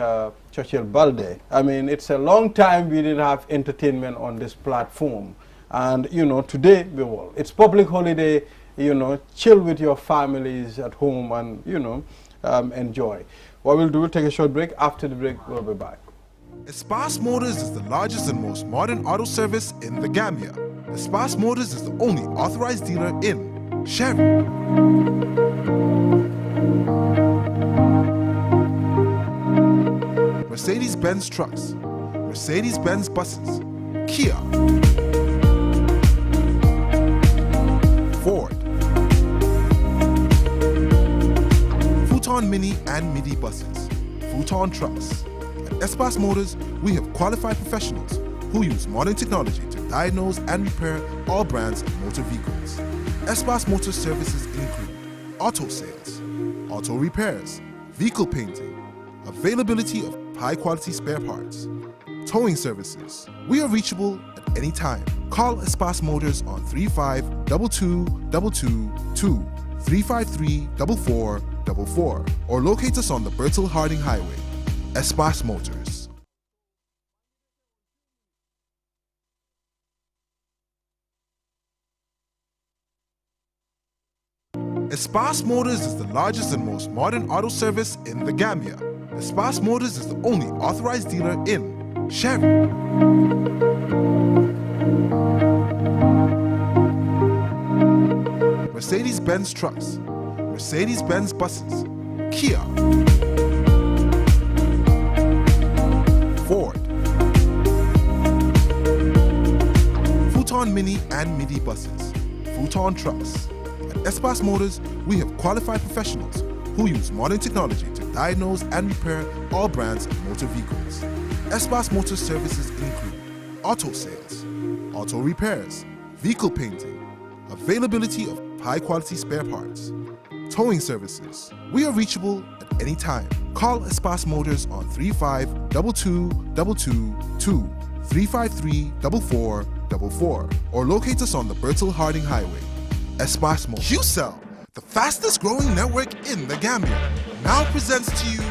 Churchill Balde. I mean, it's a long time we didn't have entertainment on this platform. And, you know, today we will. It's public holiday, you know, chill with your families at home and, you know, enjoy. What we'll do, we'll take a short break. After the break, we'll be back. Espas Motors is the largest and most modern auto service in the Gambia. Espas Motors is the only authorized dealer in Sherry, Mercedes-Benz trucks, Mercedes-Benz buses, Kia, Ford, Futon Mini and Midi buses, Futon trucks. At Espas Motors, we have qualified professionals who use modern technology to diagnose and repair all brands of motor vehicles. Espas Motor services include auto sales, auto repairs, vehicle painting, availability of high-quality spare parts, towing services. We are reachable at any time. Call Espas Motors on 352222 353-4444 or locate us on the Bertel Harding Highway. Espas Motors. Espas Motors is the largest and most modern auto service in the Gambia. Espas Motors is the only authorized dealer in Sherry, Mercedes-Benz trucks, Mercedes-Benz buses, Kia, Ford, Futon Mini and Midi buses, Futon trucks. At Espas Motors, we have qualified professionals who use modern technology to diagnose and repair all brands of motor vehicles. Espas Motor services include auto sales, auto repairs, vehicle painting, availability of high-quality spare parts, towing services. We are reachable at any time. Call Espas Motors on 352222 353-4444 or locate us on the Bertel Harding Highway. Espas Motors. QCell, the fastest growing network in the Gambia, now presents to you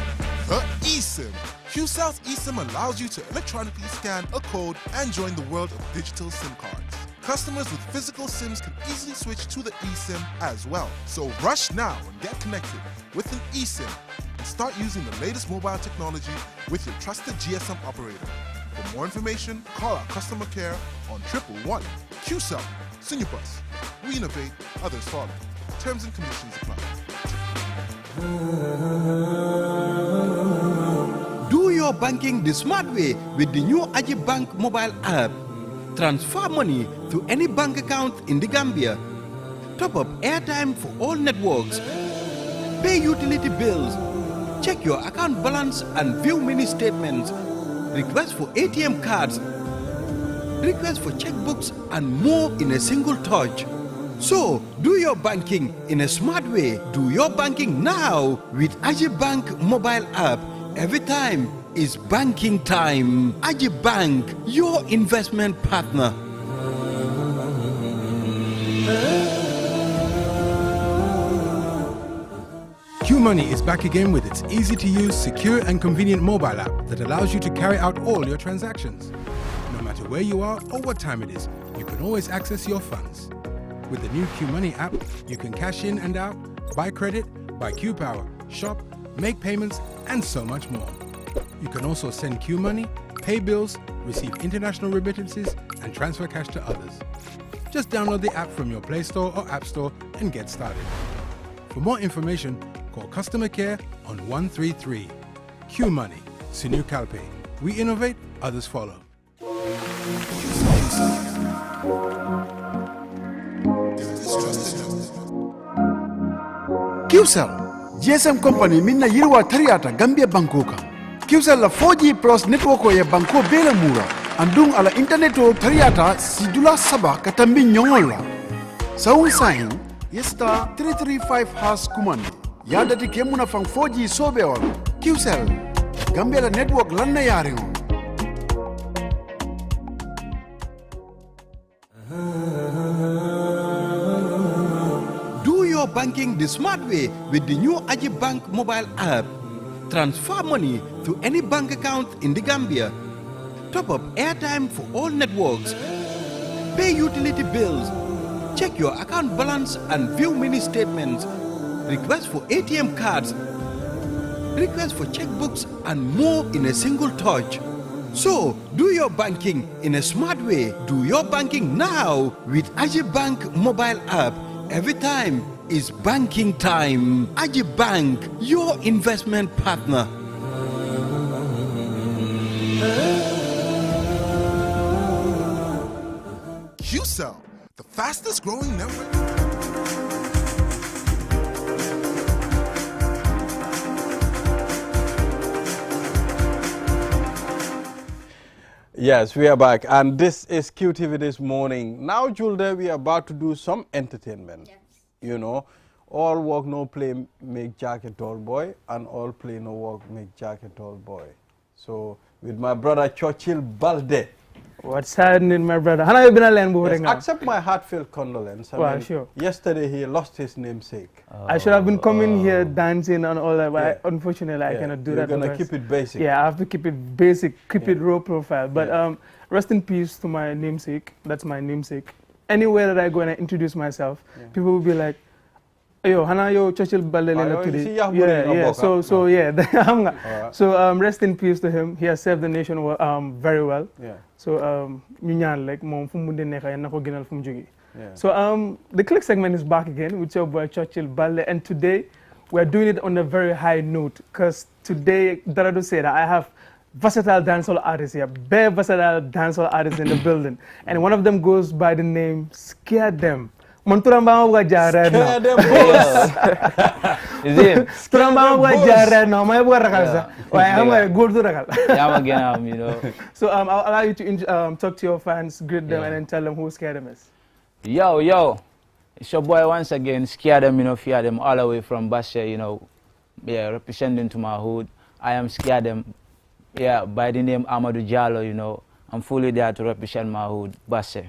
the eSIM. QCell's eSIM allows you to electronically scan a code and join the world of digital SIM cards. Customers with physical SIMs can easily switch to the eSIM as well. So rush now and get connected with an eSIM and start using the latest mobile technology with your trusted GSM operator. For more information, call our customer care on 111. QCell, Sinupus. We innovate, others follow. Terms and conditions apply. Do your banking the smart way with the new Ajib Bank mobile app. Transfer money to any bank account in the Gambia. Top up airtime for all networks. Pay utility bills. Check your account balance and view mini statements. Request for ATM cards. Request for checkbooks and more in a single touch. So, do your banking in a smart way. Do your banking now with Ajib Bank mobile app. Every time is banking time. Ajib Bank, your investment partner. QMoney is back again with its easy-to-use, secure and convenient mobile app that allows you to carry out all your transactions. No matter where you are or what time it is, you can always access your funds. With the new QMoney app, you can cash in and out, buy credit, buy QPower, shop, make payments, and so much more. You can also send QMoney, pay bills, receive international remittances, and transfer cash to others. Just download the app from your Play Store or App Store and get started. For more information, call customer care on 133. QMoney, Sinu Kalpe. We innovate, others follow. QCell, GSM company minna yirwa tariata Gambia Bankoka. QCell la 4G plus network ye banko bela mura. Andung ala internet o tariata sidula saba katambi nyongola. Sound sign yesta 335 # kumande. Yadati kemuna fang 4G sobe wala. QCell Gambia la network lanna yaringo. Do your banking the smart way with the new Ajibank mobile app. Transfer money to any bank account in the Gambia. Top up airtime for all networks. Pay utility bills. Check your account balance and view mini statements. Request for ATM cards. Request for checkbooks and more in a single touch. So, do your banking in a smart way. Do your banking now with Ajibank mobile app. Every time is banking time. Ajibank, your investment partner. QCell, the fastest growing network. Yes, we are back, and this is QTV this morning. Now, Julde, we are about to do some entertainment. Yes. You know, all work, no play make Jack a tall boy, and all play, no work make Jack a tall boy. So, with my brother Churchill Balde. What's happening, my brother? How have you been yes, accept my heartfelt condolence. I mean, sure. Yesterday, he lost his namesake. I should have been coming here dancing and all that, but unfortunately, I cannot do that. You're going to keep it basic. Yeah, I have to keep it basic, keep it raw profile. But rest in peace to my namesake. That's my namesake. Anywhere that I go and I introduce myself, people will be like, yo, Hana, yo, Churchill Balde today. So yeah. So rest in peace to him. He has served the nation very well. Yeah. So So the click segment is back again with your boy Churchill Balde, and today we're doing it on a very high note because today, Darado said I have versatile dancehall artists here, bare versatile dancehall artists in the building, and one of them goes by the name Scare Them. Monturamba wa jara na. Is it? Turamba wa jara na. My boy rakalsa. Why am I good to rakal? Yeah, again, you know. So I'll allow you to talk to your fans, greet them, and then tell them who Scare Them is. Yo, it's your boy once again. Scare Them, you know, fear them all the way from Bashe, you know. Yeah, representing to my hood. I am Scare Them. Yeah, by the name Amadou Jallo, you know. I'm fully there to represent my hood, Bashe.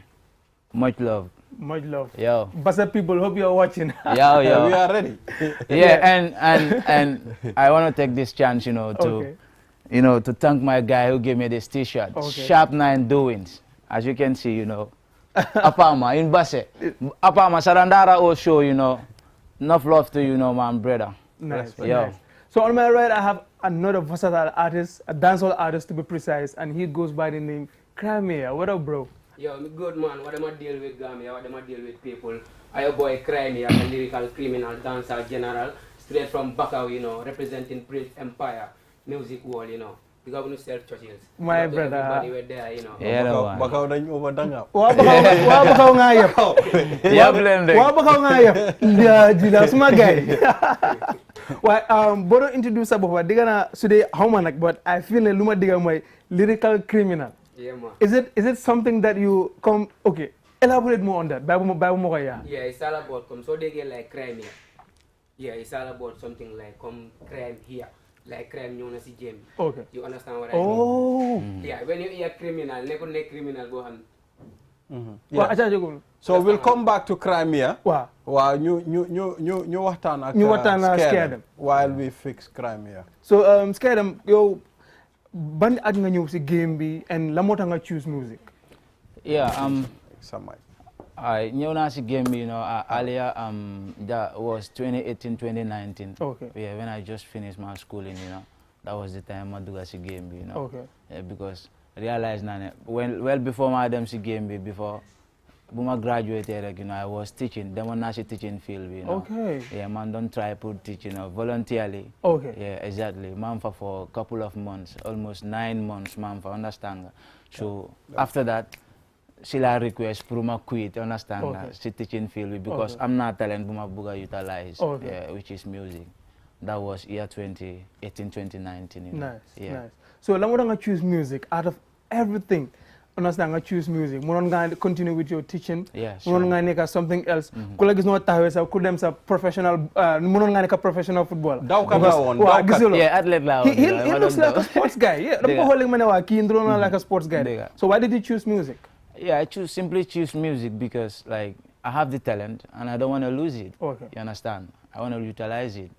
Much love. Much love. Yo. Bassa people, hope you're watching. Yo. We are ready. and I want to take this chance, you know, to thank my guy who gave me this T-shirt. Sharp 9 Doings. As you can see, you know, Apama in Basse. Apama Sarandara all show, you know. Enough love to you know, my brother. Nice. Yo. Nice. So on my right, I have another versatile artist, a dancehall artist to be precise, and he goes by the name Crimea. What up, bro? Yo, me good man, what am I deal with Gambia, what am I deal with people? I a boy Crimea, a lyrical criminal, dancer general, straight from Bakau, you know, representing British Empire, music world, you know. You got to sell Churchills. My brother. Everybody were there, you know. Yeah, Bakau dan overdanga. Bakau ngayap. Yeah, blame them. Bakau ngayap. Yeah, jila semua guy. Well, Bodo introduce about digana today how manak, but I feel a luma diga my lyrical criminal. Yeah, man. Is it something that you come? Okay, elaborate more on that. Yeah, it's all about so they get like crime here. Yeah, it's all about something like crime here, like crime known as Jamie. Okay. You understand what I mean? Oh. Yeah, when you hear criminal, never criminal go on. Yeah. So we'll come back to Crimea. Wow. Wow, new Scare Them while we fix Crimea. So Scare Them, yo. Ban at nga ñew ci game bi and la mota nga choose music. Yeah, I ñew na ci game bi, you know, earlier that was 2018 2019. Okay. Yeah, when I just finished my schooling, you know. That was the time I do ci game bi, you know. Okay. Yeah, because realized na well before my dem ci game bi, before I graduated, you know, I was teaching. Them on national teaching field, you know. Okay. Yeah, man, don't try put teaching, you know, voluntarily. Okay. Yeah, exactly. Man, for a couple of months, almost 9 months, man, for understand. So after that, she la request Puma quit, understand? Okay. She teaching field because I'm not talent Puma Buga utilize, okay. yeah, which is music. that was year 2018, 2019. You know? Nice, yeah. nice. So, lang mo choose music out of everything. Understand? I choose music. Mo nga continue with your teaching. Yeah, sure. Mo nga neka something else. Kula gis no tawe sa ku dem sa professional. Mo nga neka professional footballer. Yeah, athlete la. He looks like a sports guy. Yeah, the holding man wa ki indro like a sports guy. So why did you choose music? Yeah, I simply choose music because like I have the talent and I don't want to lose it. Okay. You understand? I want to utilize it.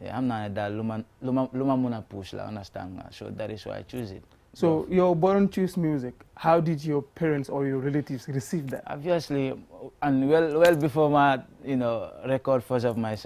Yeah, I'm not that luma muna push la, understand? So that is why I choose it. So you're born choose music. How did your parents or your relatives receive that? Obviously, and well before my record first of my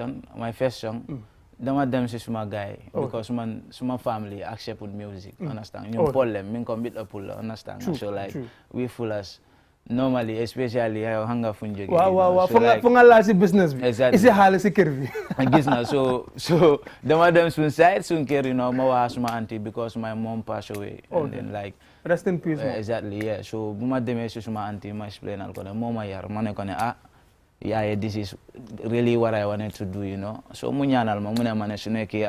first song, them is my guy because my family accept with music. Understand? You pull them, me come bit up pull. Understand? True, so like true. we full as normally, especially I hang up funjegi. Wow. Funga business. Exactly. Is it halisi curvy? I guess now. So them soon side soon care my house my auntie because my mom passed away and then like rest in peace. Exactly. Yeah. So buma dem is my auntie my explain al kona mama yar mane kona yeah this is really what I wanted to do so munyanal ma mune mane suneki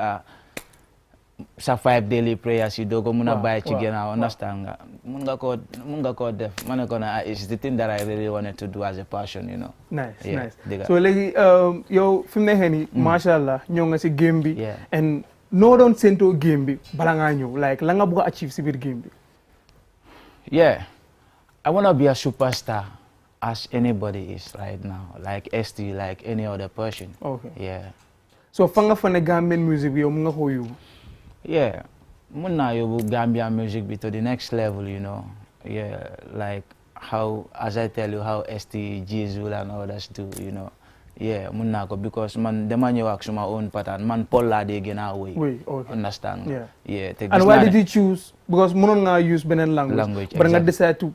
sa 5 daily prayers you dogo muna buy chicken I understand nga munga ko def mane kona is the thing that I really wanted to do as a passion Nice. Diga. So legi yow fim nexe ni mashallah ñëw nga ci game bi and no don sento game bi bala nga ñëw like la nga bëgg achieve ci biir game bi. Yeah, I want to be a superstar as anybody is right now, like ST, like any other person. Okay. Yeah. So fanga fane Gambian music bi yow mu nga ko yu. Yeah, muna yobu Gambian music be to the next level, Yeah, like how, as I tell you, how ST, Jizul and others do, Yeah, muna ko because man, the man you act my own pattern, man Paul Lade again away. Okay. Understand? Yeah. Yeah. And why did you choose? Because munon nga use Benin language. But exactly. nga decide to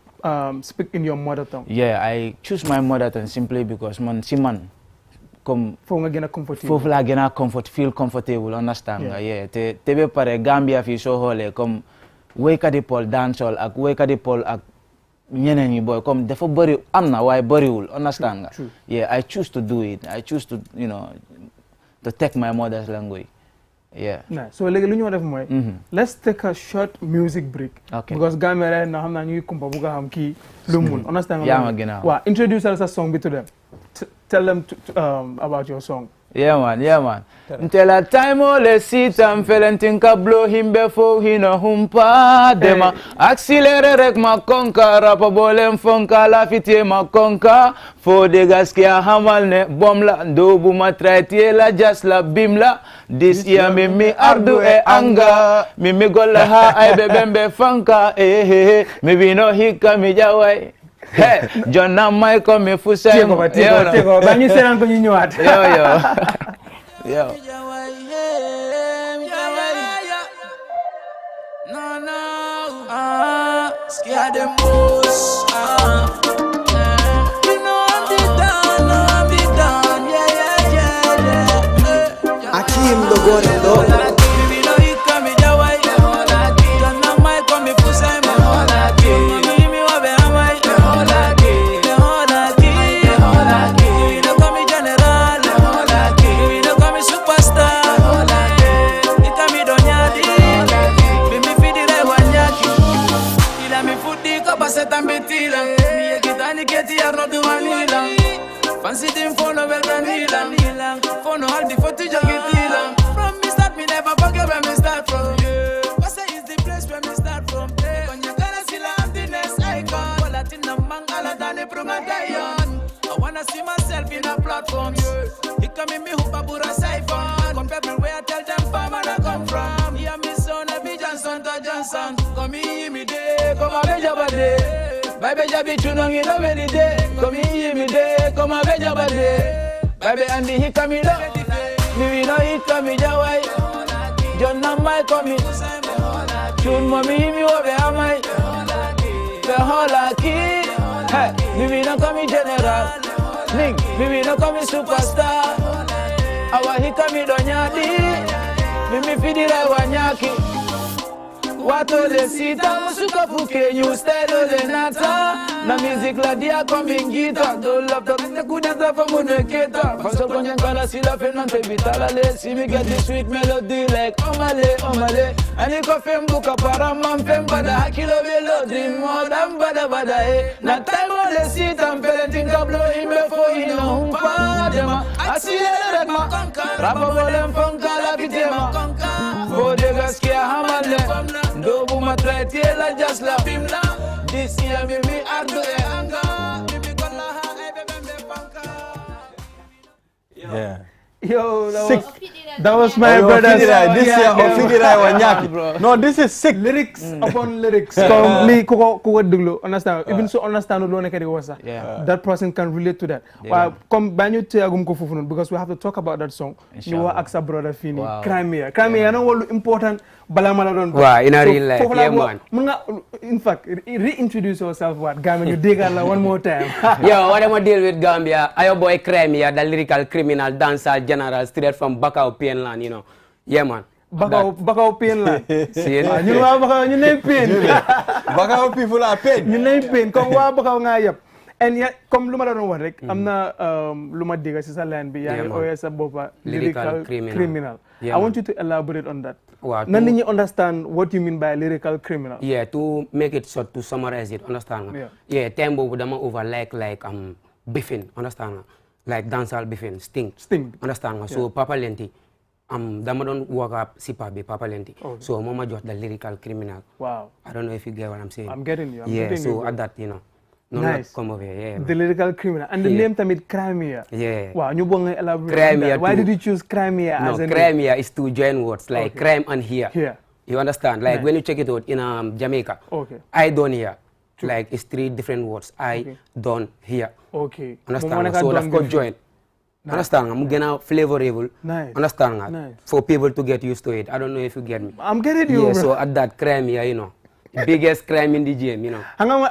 speak in your mother tongue. Yeah, I choose my mother tongue simply because man, come for nga comfortable. For la gena feel comfortable, understand? Yeah. Te be pare Gambia fi so hole come wake the Paul dancehall ak wake the Paul ak ñeneen ñi boy comme dafa bari amna way bariwul, understand? True. Yeah, I choose to do it. I choose to to take my mother's language. Yeah. Nice. So legi lu ñu def moy let's take a short music break. Okay. Because Gambia right now xam na ñu kumpa bu ga xam ki lu mun, understand? Yeah, ma gina. Wa introduce us a song bi to them. Tell them about your song. Yeah man. Until a time ole sit and feeling blow him before he no humpa dema accelerate ma konka rapa bolem fonka la fitie ma konka for the gaskia hamal ne bomla ndobu ma traitier la just la bimla this year me ardu e anga me golla ha ay bembe fonka me vino hika mi jawai. Hey, John Namai come me fusa. Tigo. Banyi seran ko ñu ñëwaat. Yo. No. Scared them most. You know I'm the down. Yeah. Akim the God. Fancy team for no well than for no hard before to juggle. From me start, me never forget where me start from. What's is the place where me start from? When you gonna see the next icon. All that in the mangala than the promagayon. I wanna see myself in a platform. He come in me hoop a bura siphon. Come everywhere, tell them farm and I come from. Yeah, me son, I be Johnson to Johnson. Come here, me day, come a beja bade. Baby, jabi chunong ino many day. Come here, me day, come a beja bade. Baby, and the hit me lo. Me no hit me jawai. John Namai come me. Chun mommy me over amai. The whole key. Hey, me no come general. Ning, me no come superstar. Awa hit me donyadi. Me feed it wanyaki. Wato le sita musuka fuke you style le nata. Na music la dia kombingita. Do love to the kudata for muneketa. Faso konyen kala sila fenan te bitala le. See me get the sweet melody like omale omale. Ani ko fem buka para man fem bada hakilo melody more than bada eh. Na time le sita feeling to blow him before he know humpa dema. Accelerate ma rapa volem funka la kitema. Bode gaskia hamale. Do buma try tela just la bimla. This year me ardo e anga. Yeah. Yo, sick. That was my brother. This year, no, this is sick. Lyrics upon lyrics. Come, me, kuko dulu. Understand? Even so, understand lo nekadi wasa. That person can relate to that. Come, banyu te agum ko fufunun because we have to talk about that song. You are Aksa brother Fini. Crimea. Crimea. No, what important. Balamala don. Wow, in a real life, yeah, man. In fact, reintroduce yourself. What Gambia? You dig one more time. Yo, what am I deal with Gambia? Ayo boy Crimea, the lyrical criminal dancer general straight from Bakau Pienland, you know. Yeah, man. Bakau Pienland. See, you know Bakau, you name Pien. Bakau people are paid. You name Pien. Come wa Bakau ngayap. And yet, come luma don't know rek. I'm not luma diga sisa land be. Yeah, OS aboba lyrical criminal. Yeah, I want you to elaborate on that. Wow, None you understand what you mean by lyrical criminal. Yeah, to make it short, to summarize it, understand? Yeah, tembo would over like biffing, understand? Like dancehall biffing, sting, understand? So Papa Lenti, dama don't work up Sipabe, Papa Lenti. So Mama just the lyrical criminal. Wow. I don't know if you get what I'm saying. I'm getting you. So at that, you know. Nice. Come over here, yeah. The lyrical criminal. And the name tamid Crimea. Yeah. Wow, you want to elaborate Crimea. Why did you choose Crimea as a name? Crimea is two joint words, like crime and here. Here. You understand? Like when you check it out in Jamaica, I done here. Like it's three different words. I done here. Okay. Understand? So that's called joint. Understand? I'm gonna flavorable. Nice. Understand? Nice. For people to get used to it. I don't know if you get me. I'm getting you. Yeah, so at that Crimea, you know. Biggest crime in the game, you know. Hang on,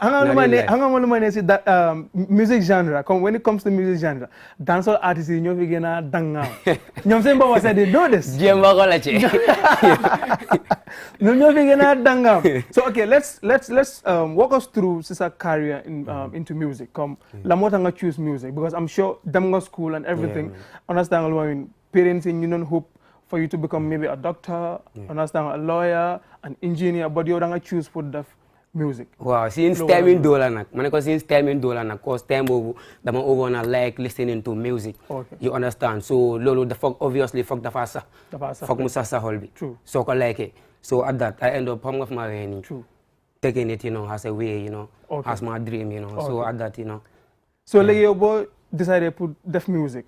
that music genre. When it comes to music genre, dancehall artists you know gonna danga. You saying about said they know this. So okay, let's walk us through Sister career in into music. Come, Lamotanga choose music because I'm sure them go school and everything. Understand what I mean? Parents in Union hope for you to become maybe a doctor, understand, a lawyer, an engineer, but you're gonna choose for the music. Wow, since time in dollar nak, since time in dollar nak, cause time over, the man over na like listening to music. Okay. You understand? So lolo the fuck obviously fuck the fasa. Fuck musasa holby. True. So I like it. So at that I end up hung off my way. True. Taking it, you know, as a way, you know, as my dream, you know. So at that, you know. So like your boy decided to put deaf music.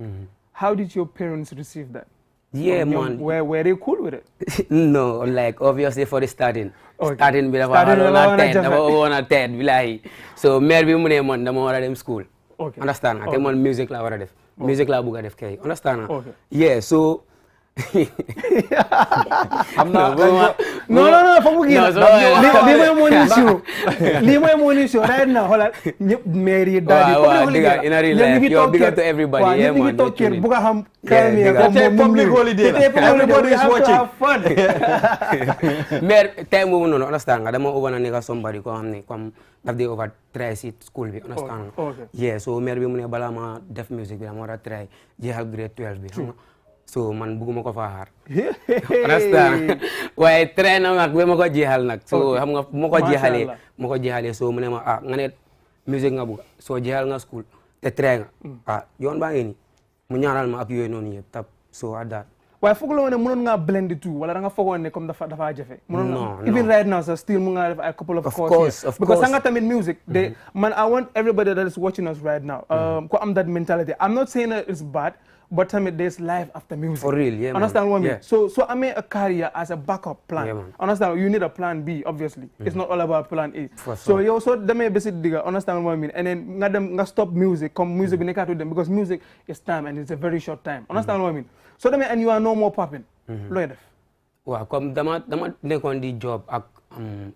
How did your parents receive that? Yeah, man. Were they cool with it? No, like obviously for the starting. Starting with a 10, so maybe mune man dama wara dem school. Okay. Understand? Ate man music la wara def. Music la buga def kay. Understand? Okay. Yeah, so I'm not. No, fuck you. Leave my money show right now. Hold on. Mary, daddy. In a real life, you're big up to everybody. Yeah, man. Public holiday. Everybody is watching. Have fun. Mer time wo no understand. Dama over na nigga somebody ko xamne comme daf dey over try si school bi understand. Okay. Yeah, so mer bi mu ne bala ma def music bi dama wara try jeexal grade 12 bi. So man buguma ko fa xaar. Understand? Waaye try na nak be ma ko jeexal nak. So xam nga ma ko jeexalee so mu ne ma nga ne music nga buga. So jeexal nga school te try nga. Yoon baa ngi ni mu ñaaral ma ak yooyu noonu yëpp tap so at that. Waaye foog la woon ne mënoon ngaa blend it too wala da nga foogoon ne comme dafa jafe. No. Even right now so still mu nga def a couple of courses. Of course. Because sanga tamit music. Man, I want everybody that is watching us right now. Ko am that mentality. I'm not saying that it's bad. But there's life after music. For real, yeah, understand man. what I mean? Yeah. So I made a career as a backup plan. Yeah, man. Understand? You need a plan B, obviously. It's not all about plan A. For So sure. you also them basic digger. Understand what I mean? And then nga stop music. Come music be to them because music is time and it's a very short time. Understand what I mean? So and you are no more popping. Lawyer. Wow, comme dama nekkoon di job ak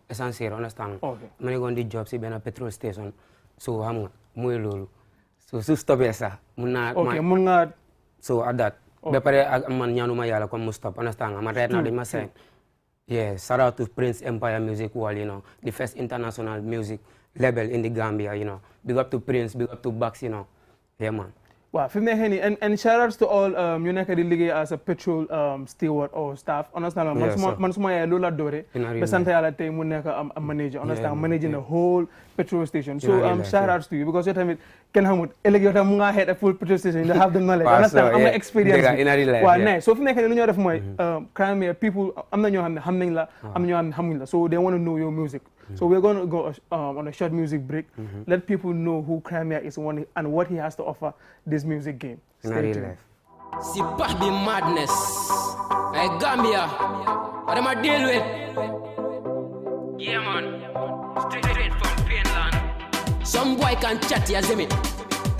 essentiel, understand? Okay. Ma nekkoon di job si benn petrol station. So xam nga mooy loolu. So su stopé sax mun naa. So at that. Ba pare ak man ñaanuma yàlla comme mu stop understand nga man right now dañ ma sign Yeah, shout out to Prince Empire Music World, you know, the first international music label in the Gambia, you know. Big up to Prince, big up to Bax, you know. Yeah, man. Wow, fi mu nekk nii and shout outs to all ñu nekk di liggéey as a petrol steward or staff. Understand man suma yaay loolu la doore ba sant Yàlla tey mu nekk a manager. Understand managing the whole petrol station. So shout outs to you because yow tamit kenn xamut ëllëg yow tam mu nga head a full petrol station you have the knowledge. Understand am na experience. Waaw nice. So fi mu nekk nii lu ñoo def mooy Crimea people am na ñoo xam ne xam nañ la am na ñoo xam ne xamuñ la so they want to know your music. So we're going to go on a short music break. Let people know who Crimea is and what he has to offer this music game. Stay tuned. See, Bobby Madness. Hey, Gambia. What am I deal with? Yeah, man. Straight from Finland. Some boy can chat, you see me?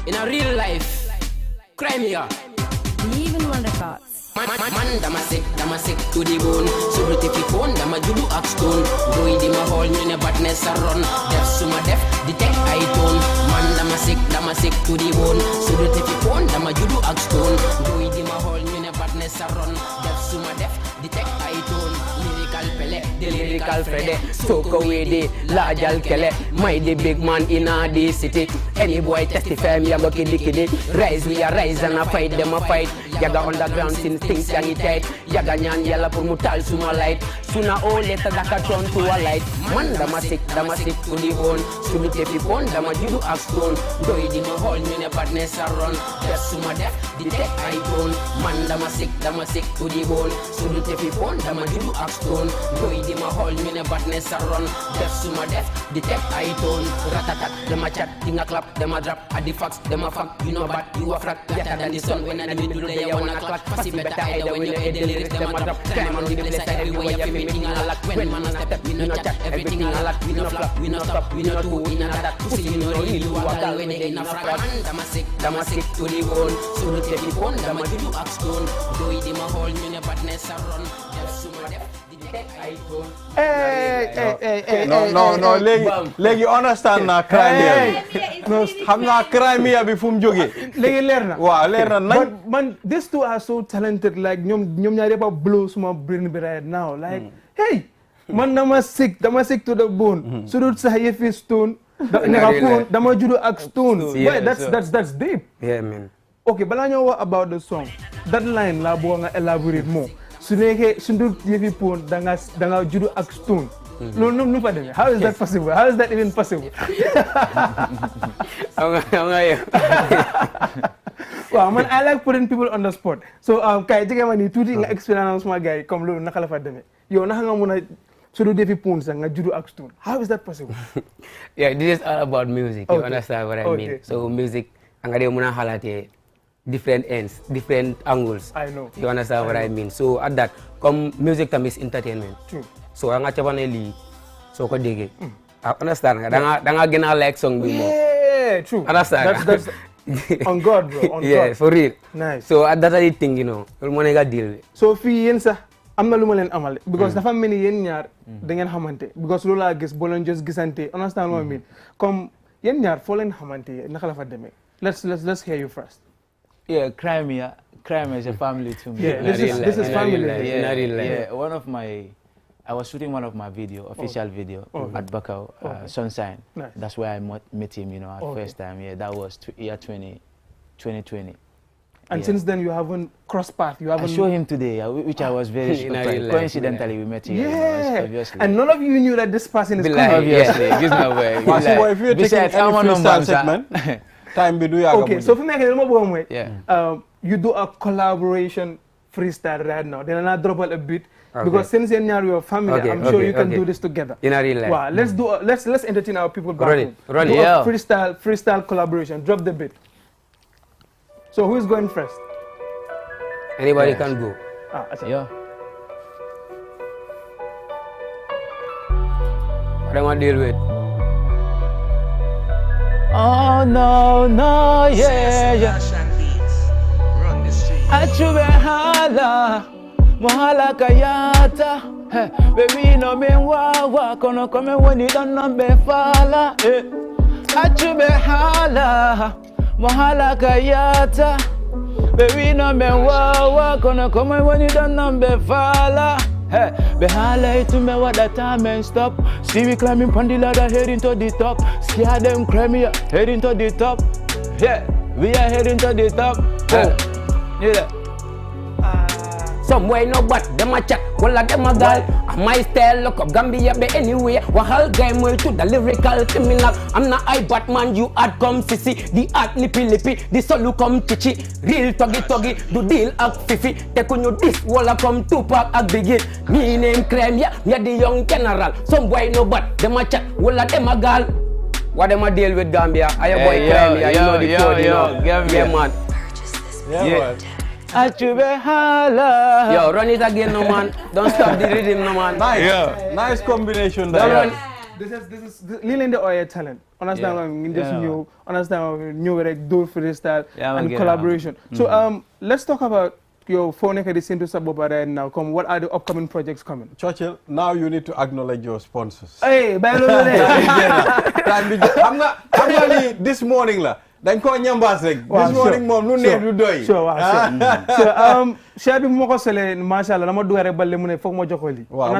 In a real life. Crimea. Leaving Wonder Cards. Man, dama sick to the bone. So pretty phone, dama judu axstone. Boy, di ma hall, ñu ne badness a run. Def suma def, detect I tone. Man, dama sick to the bone. So pretty phone, dama judu axstone. Boy, di ma hall, ñu ne badness a run. Def suma def, detect I tone. Lyrical pele, the lyrical Freddy. Soak away the large alkele. My the big man in the city. Any boy testify me, I go kiddy. Rise, we a rise and a fight, them a fight. Yaga underground since things can eat tight. Yaga nyan yalla pour mutal suma light. Sooner or later that can turn to a light. Man dama sick to the bone. Sulu tepi pon dama judu axstone. Doi di ma hall ñu ne badness a run. Def suma def detect I tone. Man dama sick to the bone. Sulu tepi pon dama judu axstone. Doi di ma hall ñu ne badness a run. Def suma def detect I tone. Ratatat dama chat tinga clap dama drop. At the facts dama fuck you know bad you a frack. Better than the sun when I do the 1 o'clock. Passive better either when you hear the lyrics them a drop. Climb on the place everywhere you feel me ting a lot. When man a step we no chat everything a lot. We no flop we no stop we no do in a that. Pussy you no really do a gal when they in a frack. Dama sick to the bone. So the take the phone dama do you axstone. Do it in my hole you ne badness a run. Just suma def Hey. No, léegi understand naa Crimea. Xam naa Crimea bi fu mu jógee. Léegi leer na. Waaw leer na nañ. But man, these two are so talented. Like ñoom ñaar yëpp a blow suma brain bi right now. Like, hey, man dama sick to the bone. Su dul sax yëfi stone. Dama judu ak stone. Boy, that's deep. Yeah, man. Okay, balaa ñoo wax about the song. That line la boo nga elaborate more. Su nekkee su dul yëfi pon danga judu ak stone. Loolu nu fa demee. How is that possible? How is that even possible? Wow, man, I like putting people on the spot. So, kay jege ma ni tuuti nga expérience ma gars yi comme loolu naka la fa demee. Yow naka nga mun a su dul yëfi pon sax nga judu ak stone. How is that possible? Yeah, this is all about music. You understand what I mean? So, music nga de mun a xalaatee different ends, different angles. I know. You understand what I mean? So at that, come music tam is entertainment. True. So anga chabane li, so ko dege. Understand? Danga gena like song bi mo. Yeah, true. Understand? That's on God, bro. On yeah, God. for real. Nice. So that's the thing, you know. Loolu mo nega deal. So fi yeen sax am na lu ma leen amal because dafa mel ni yeen ñaar da ngeen xamante because loolu laa gis boo leen just gisante. Understand what I mean? Comme yeen ñaar foo leen xamante naka la fa demee. Let's hear you first. Yeah, Crimea is a family to me. Yeah, this is family. Yeah, I was shooting one of my official video at Bakau, Sunshine. Nice. That's where I met him, you know, at first time. Yeah, that was year 2020. And since then you haven't crossed paths. I saw him today, which I was very surprised. Coincidentally, we met here. Yeah, obviously. And none of you knew that this person is coming. Obviously, gives no way. If you're taking any freestyle segment, time be do ya. Okay, so for me, you do a collaboration freestyle right now. Then I drop a bit because since you're your family, I'm sure you can do this together. In a real life. Wow, let's entertain our people back home. Ready. Do a freestyle collaboration. Drop the beat. So who's going first? Anybody can go. Yeah. What am I deal with? Oh no, yeah. Achube hala, mohala kayata. Baby no me wawa, kono come when you don't know be fala. Achube hala, mohala kayata. Baby no me wawa, kono come when you don't know be fala. Hey, behind light to me what that time and stop. See we climbing on the ladder heading to the top. Scare them Crimea heading to the top. Yeah, we are heading to the top. Yeah. Some way no but them a chat, well them a gal. My style look up Gambia be anyway. Wahal game will to the lyrical criminal. I'm not I Batman, you ad come sissy. The art lippy, the solo come tichi. Real tuggy, do deal ak fifi. Take on you this walla come Tupac ak begin. Me name crime yeah, me the young general. Some way no but them a chat, well them a gal. What them a deal with Gambia? I boy crime yeah, you know the code, you know. Gambia. Yeah man. Yeah. Yo, run it again, no man. Don't stop the rhythm, no man. Nice, nice combination there. This is Lil in the oil talent. Understand? Just new. Understand? New like do freestyle and collaboration. So let's talk about your phone edition to Saboba right now. What are the upcoming projects coming? Churchill, now you need to acknowledge your sponsors. Hey, by the way, this morning la. Dañ ko ñambaas rek this morning moom lu neex du doy so chef bi mo ko sele machallah dama dugal rek balle mu ne foog ma joxo li waaw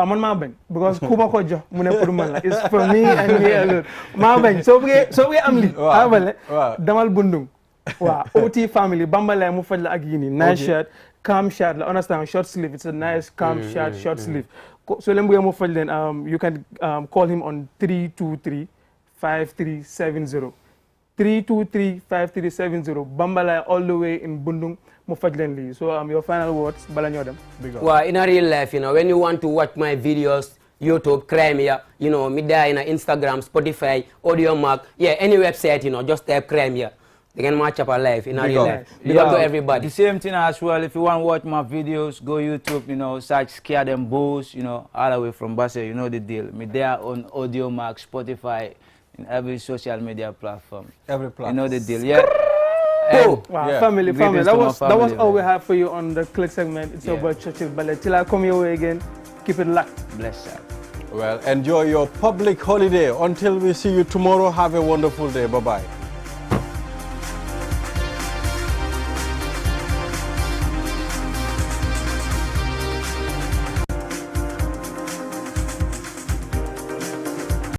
man maa bañ because ku ma ko jox mu ne pour man la it's for me and me alone maa bañ soo bëggee am li abale damal bundung waaw OT family bambale mu faj la ak yini nice shirt calm shirt la understand short sleeve it's a nice calm shirt short sleeve so leen bëggee mu faj leen you can call him on 323 5370 323-5370 Bambala all the way in Bundung Mufajlenli. So your final words, Balanyodam. Well, in a real life, you know, when you want to watch my videos, YouTube, Crimea, you know, me there in Instagram, Spotify, AudioMac, yeah, any website, you know, just type Crimea. They can match up our life in a real life. Big up to everybody. The same thing as well. If you want to watch my videos, go YouTube, you know, search Scare Them Bulls, you know, all the way from Basse, you know the deal. Me there on AudioMac, Spotify, in every social media platform. Every platform. You know the deal, yeah? Wow, yeah. Family. That was all we have for you on the Click segment. It's about Churchill Ballet. Till I come your way again, keep it locked. Bless you. Well, enjoy your public holiday. Until we see you tomorrow, have a wonderful day. Bye-bye.